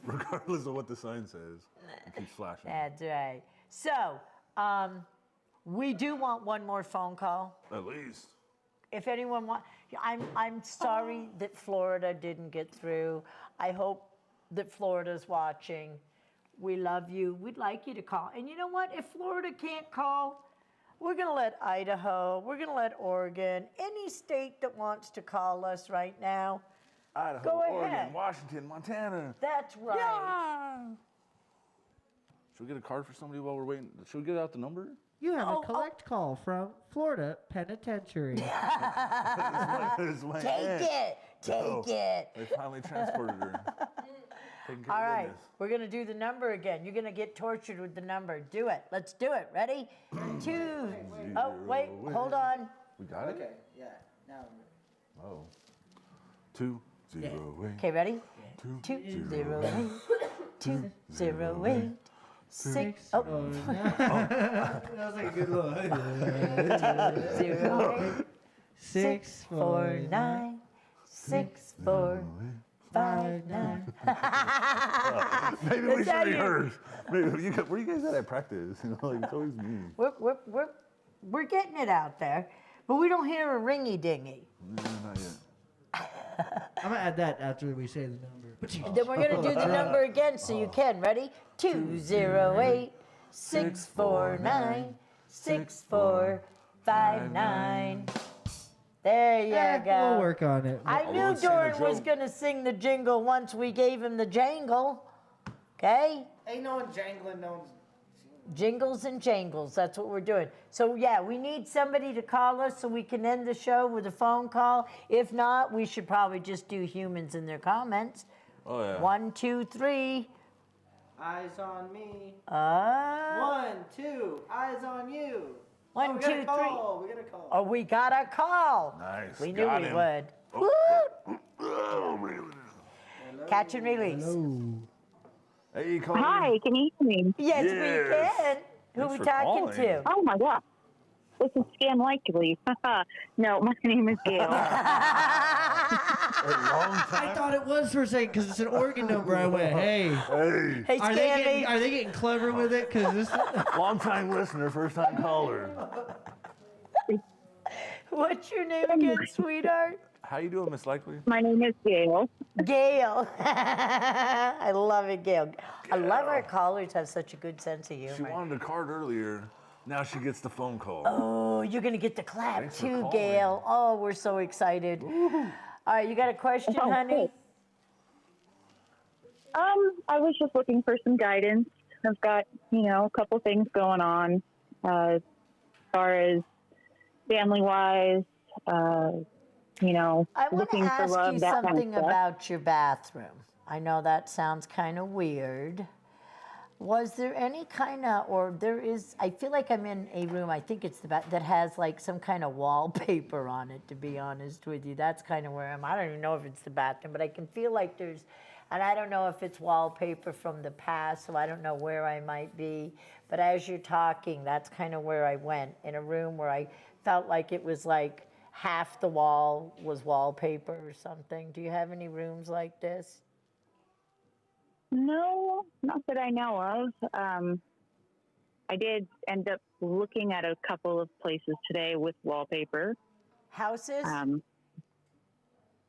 regardless of what the sign says. It keeps flashing. That's right. So, we do want one more phone call. At least. if anyone wants, I'm sorry that Florida didn't get through. I hope that Florida's watching. We love you. We'd like you to call. And you know what? If Florida can't call, we're going to let Idaho, we're going to let Oregon, any state that wants to call us right now. Idaho, Go Oregon, ahead. Washington, Montana. That's right. Yeah. Should we get a card for somebody while we're waiting? Should we get out the number? You have Oh, a collect call from Florida Penitentiary. It's my Take aunt. it. Take Oh, it. They finally transported her. Taking care All of right, business. we're going to do the number again. You're going to get tortured with the number. Do it. Let's do it. Ready? 2. Oh, wait. Hold on. We got it? Okay, yeah. Now Oh. 2, 0, 8. Okay, ready? 2, 2 0 8 2 0 8 6 oh that was like a good one. 0 8 6 4 9 6 4 5 9. Maybe we Is that should you? rehearse. Maybe where you guys at practice? You know, like, it's always me. We're getting it out there, but we don't hear a ringy dingy. No, not yet. I'm gonna add that after we say the number. Then we're gonna do the number again so you can. Ready? 2 0 8 6 4 9 6 4 5 9. There you go. We'll work on it. I Although knew it's saying a Doran was joke. gonna sing the jingle once we gave him the jangle. Okay? Ain't no one jangling, no one's. Jingles and jangles, that's what we're doing. So yeah, we need somebody to call us so we can end the show with a phone call. If not, we should probably just do humans in their comments. Oh, yeah. 1 2 3. Eyes on me. 1 1, 2. Eyes on you. 1 2 3. We got a call. Oh, we got a call. Nice. We knew Got we him. would. Oh, really? Catch and release. Ooh. Hey, Cody. Hi, can you hear me? Yes, we Yes. can. Who Thanks we for talking calling. to? Oh my God. This is Scam Likely. No, my name is Gail. A long I thought it was for a second because it's an Oregon number. I went, hey. Hey, Hey, Scammy. Are they getting clever with it? Because this. long time listener, first time caller. What's your name again, sweetheart? How you doing, Miss Likely? My name is Gail. Gail. I love it, Gail. I love our callers have such a good sense of She humor. wanted a card earlier. Now she gets the phone call. Oh, you're going to get the clap Thanks for too, calling. Gail. Oh, we're so excited. All right, you got a question, Oh, honey? I was just looking for some guidance. I've got, a couple things going on as far as family-wise, I want to looking for ask love, you that kind of something stuff. about your bathroom. I know that sounds kind of weird. Was there any kind of, or there is, I feel like I'm in a room, I think it's the that has like some kind of wallpaper on it, to be honest with you. That's kind of where I'm. I don't even know if it's the bathroom, but I can feel like there's, and I don't know if it's wallpaper from the past, so I don't know where I might be. But as you're talking, that's kind of where I went, in a room where I felt like it was like half the wall was wallpaper or something. Do you have any rooms like this? No, not that I know of. I did end up looking at a couple of places today with wallpaper. Houses?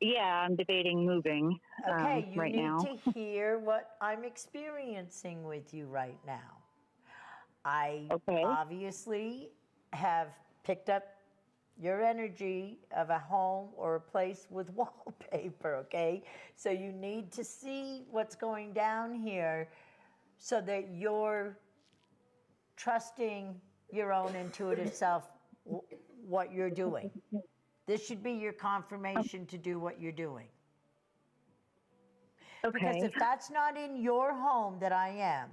Yeah, I'm debating moving Okay, you right need now. to hear what I'm experiencing with you right now. I Okay. obviously have picked up your energy of a home or a place with wallpaper, okay? So you need to see what's going down here so that you're trusting your own intuitive self, what you're doing. This should be your confirmation to do what you're doing. Because Okay. if that's not in your home that I am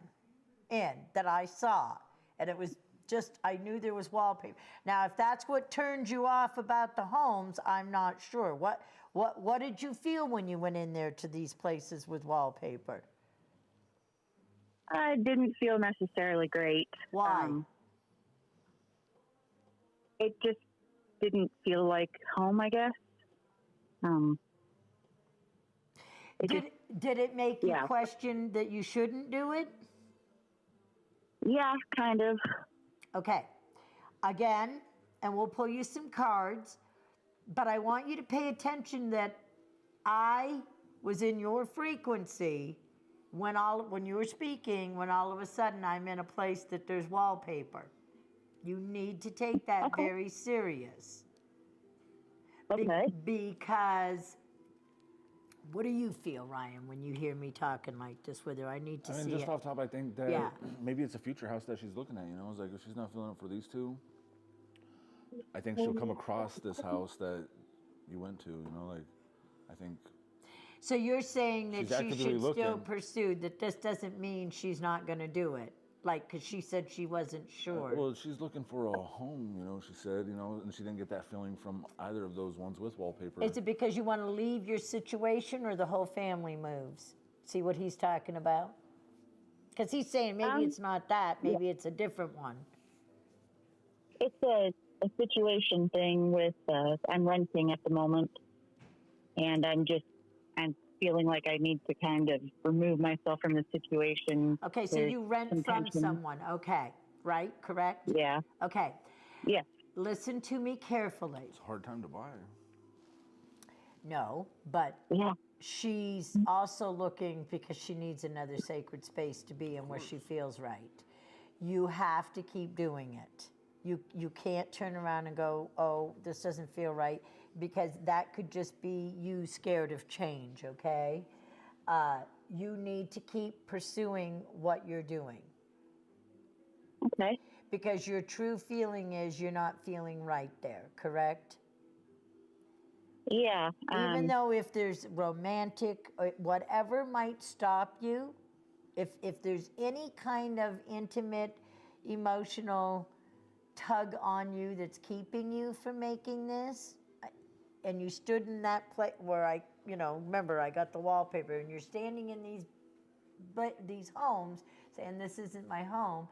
in, that I saw, and it was just, I knew there was wallpaper. Now, if that's what turned you off about the homes, I'm not sure. What did you feel when you went in there to these places with wallpaper? I didn't feel necessarily great. Why? It just didn't feel like home, I guess. Did it make you Yeah. question that you shouldn't do it? Yeah, kind of. Okay. Again, and we'll pull you some cards. But I want you to pay attention that I was in your frequency when you were speaking, when all of a sudden I'm in a place that there's wallpaper. You need to take that Okay. very serious. Okay. Because what do you feel, Ryan, when you hear me talking like this with her? I need to I see mean, just it. off top, I think that Yeah. maybe it's a future house that she's looking at. You know, it's like if she's not feeling it for these two, I think she'll come across this house that you went to. You know, like I think. So you're saying that She's she actively should still looking. pursue, that this doesn't mean she's not going to do it? Like, because she said she wasn't sure. Well, she's looking for a home. You know, she said. You know, and she didn't get that feeling from either of those ones with wallpaper. Is it because you want to leave your situation, or the whole family moves? See what he's talking about? Because he's saying maybe it's not that, maybe it's a different one. It's a situation thing with, I'm renting at the moment, and I'm feeling like I need to kind of remove myself from the situation. Okay, so There's you rent some from tension. someone, okay, right, correct? Yeah. Okay, Yeah. listen to me carefully. It's a hard time to buy. No, but Yeah. she's also looking because she needs another sacred space to be in where she feels right. You have to keep doing it. You can't turn around and go, oh, this doesn't feel right, because that could just be you scared of change, okay? You need to keep pursuing what you're doing, Okay. because your true feeling is you're not feeling right there, correct? Yeah. Even though if there's romantic, or whatever might stop you, if there's any kind of intimate, emotional tug on you that's keeping you from making this, and you stood in that place where remember I got the wallpaper, and you're standing in these homes saying this isn't my home,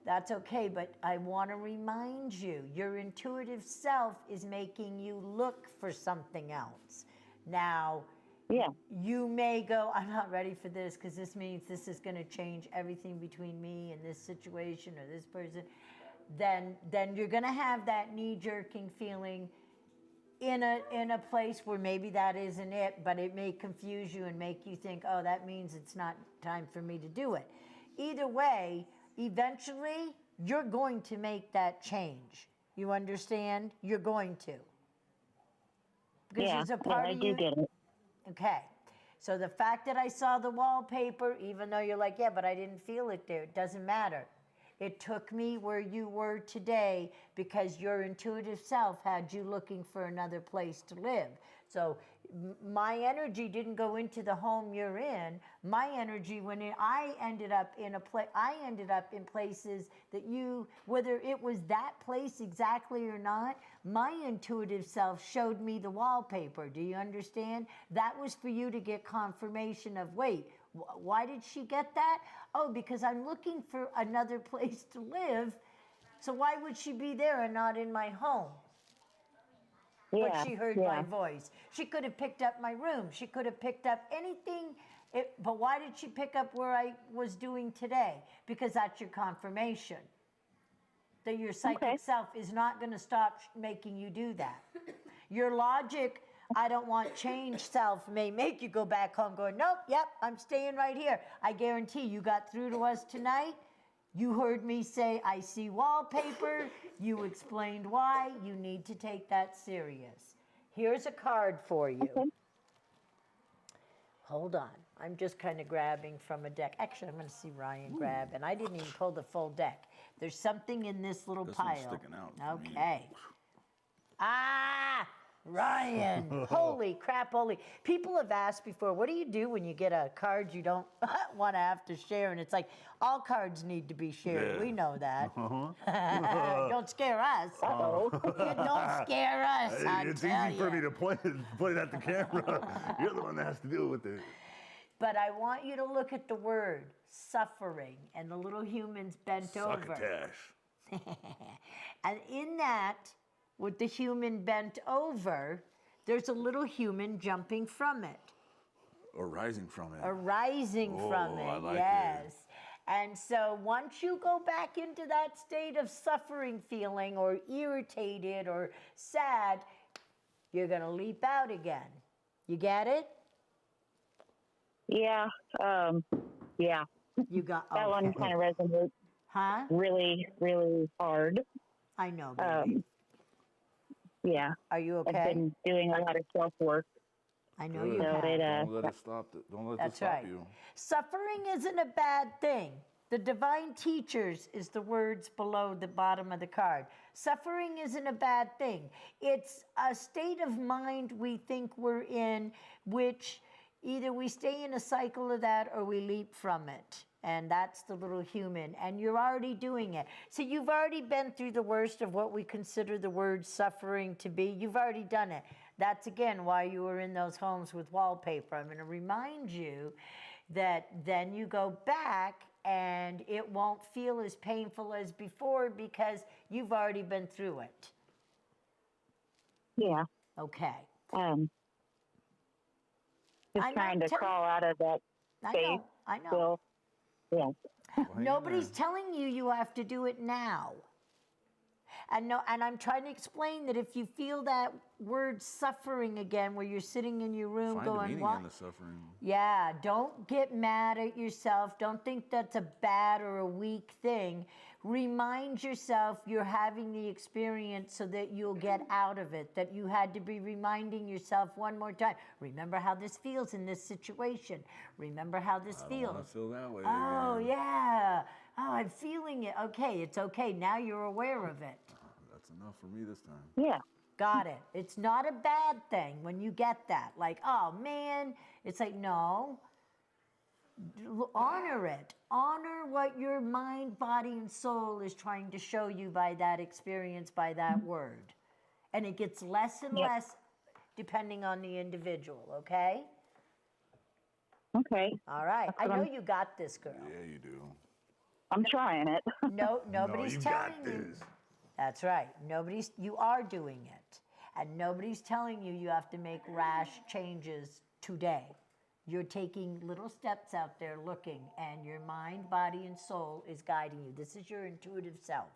that's okay, but I want to remind you, your intuitive self is making you look for something else. Now, Yeah. you may go, I'm not ready for this because this means this is going to change everything between me and this situation or this person. Then you're going to have that knee-jerking feeling in a place where maybe that isn't it, but it may confuse you and make you think, oh, that means it's not time for me to do it. Either way, eventually, you're going to make that change. You understand? You're going to. Because Yeah. there's a Yeah, part I of do you. get it. Okay. So the fact that I saw the wallpaper, even though you're like, yeah, but I didn't feel it there, it doesn't matter. It took me where you were today because your intuitive self had you looking for another place to live. So my energy didn't go into the home you're in. My energy went in. I ended up in places that whether it was that place exactly or not, my intuitive self showed me the wallpaper. Do you understand? That was for you to get confirmation of, wait, why did she get that? Oh, because I'm looking for another place to live. So why would she be there and not in my home? Yeah. But she heard yeah. my voice. She could have picked up my room. She could have picked up anything. But why did she pick up where I was doing today? Because that's your confirmation that your psychic Okay. self is not going to stop making you do that. Your logic, I don't want change self may make you go back home going, nope, yep, I'm staying right here. I guarantee you got through to us tonight. You heard me say, I see wallpaper. You explained why. You need to take that serious. Here's a card for you. Okay. Hold on. I'm just kind of grabbing from a deck. Actually, I'm going to see Ryan grab, and I didn't even pull the full deck. There's something in this little This pile. one's sticking out for me. Okay. Ah, Ryan. Holy crap, holy. People have asked before, what do you do when you get a card you don't want to have to share? And it's like, all cards need to be shared. Yeah. We know that. Don't scare us. Uh-oh. Don't scare us, I It's tell easy for ya. me to point it at the camera. You're the one that has to deal with it. But I want you to look at the word suffering and the little humans bent over. Succotash. And in that, with the human bent over, there's a little human jumping from it, Or rising from it. arising from it. I like it. Yes. And so once you go back into that state of suffering feeling or irritated or sad, you're going to leap out again. You get it? Yeah. Yeah. You got That one okay. kind of resonates Huh? really, really hard. I know, baby. Yeah. Are you I've okay? been doing a lot of self-work. I know Good. you have. Don't let it stop. Don't let That's this stop right. you. Suffering isn't a bad thing. The divine teachers is the words below the bottom of the card. Suffering isn't a bad thing. It's a state of mind we think we're in, which either we stay in a cycle of that or we leap from it. And that's the little human. And you're already doing it. So you've already been through the worst of what we consider the word suffering to be. You've already done it. That's, again, why you were in those homes with wallpaper. I'm going to remind you that then you go back and it won't feel as painful as before because you've already been through it. Yeah. Okay. Just I'm trying not to crawl out of that space. I know. Still. Yeah. Nobody's telling you you have to do it now. And I'm trying to explain that if you feel that word suffering again, where you're sitting in your room Find a going, meaning "What?" in the suffering. Yeah, don't get mad at yourself. Don't think that's a bad or a weak thing. Remind yourself you're having the experience so that you'll get out of it, that you had to be reminding yourself one more time. Remember how this feels in this situation. Remember how this I feels. don't want to feel that way. Oh, again. yeah. Oh, I'm feeling it. Okay, it's okay. Now you're aware of it. That's enough for me this time. Yeah. Got it. It's not a bad thing when you get that. Like, oh, man. It's like, no. Honor it. Honor what your mind, body, and soul is trying to show you by that experience, by that word. And it gets less and less depending on the individual, okay? Okay. All right. I know you got this, girl. Yeah, you do. I'm trying it. No, nobody's you telling got you. this. That's right. You are doing it. And nobody's telling you have to make rash changes today. You're taking little steps out there looking, and your mind, body, and soul is guiding you. This is your intuitive self.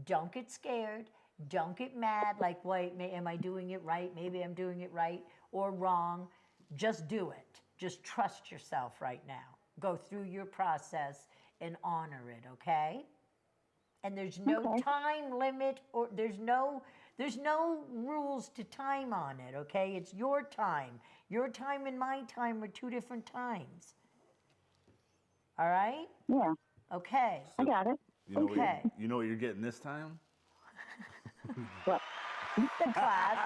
Don't get scared. Don't get mad, like, wait, am I doing it right? Maybe I'm doing it right or wrong. Just do it. Just trust yourself right now. Go through your process and honor it, okay? And there's no time limit, or there's no rules to time on it, okay? It's your time. Your time and my time are two different times. All right? Yeah. Okay. I got it. You know Okay. You know what you're getting this time? What? The class.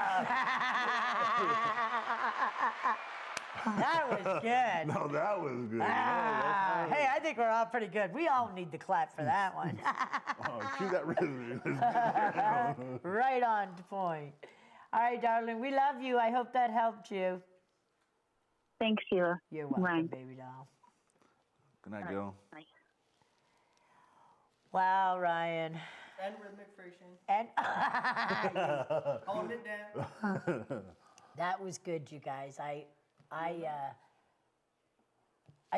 That was good. No, that was good. Hey, I think we're all pretty good. We all need the clap for that one. Cue that rhythm. Right on point. All right, darling, we love you. I hope that helped you. Thanks, Sheila. You're welcome, Right. baby doll. Good night, Gil. Bye. Wow, Ryan. And Rhythmic Friction. And Holding it down. that was good, you guys. I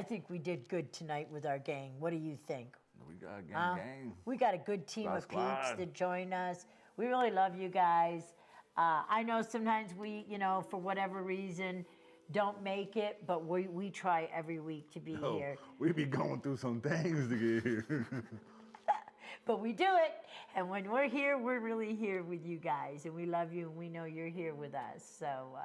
think we did good tonight with our gang. What do you think? We got a gang. We got a good team of Squad. peeps that join us. We really love you guys. I know sometimes we, for whatever reason, don't make it, but we try every week to be here. We be going through some things to get here. But we do it, and when we're here, we're really here with you guys, and we love you, and we know you're here with us. So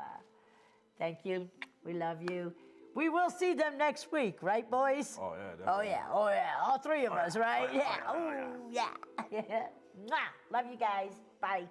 thank you. We love you. We will see them next week, right, boys? Oh, yeah, Oh, definitely. yeah. Oh, yeah. All three of us, right? Yeah. Oh, yeah. Mwah. Love you guys. Bye.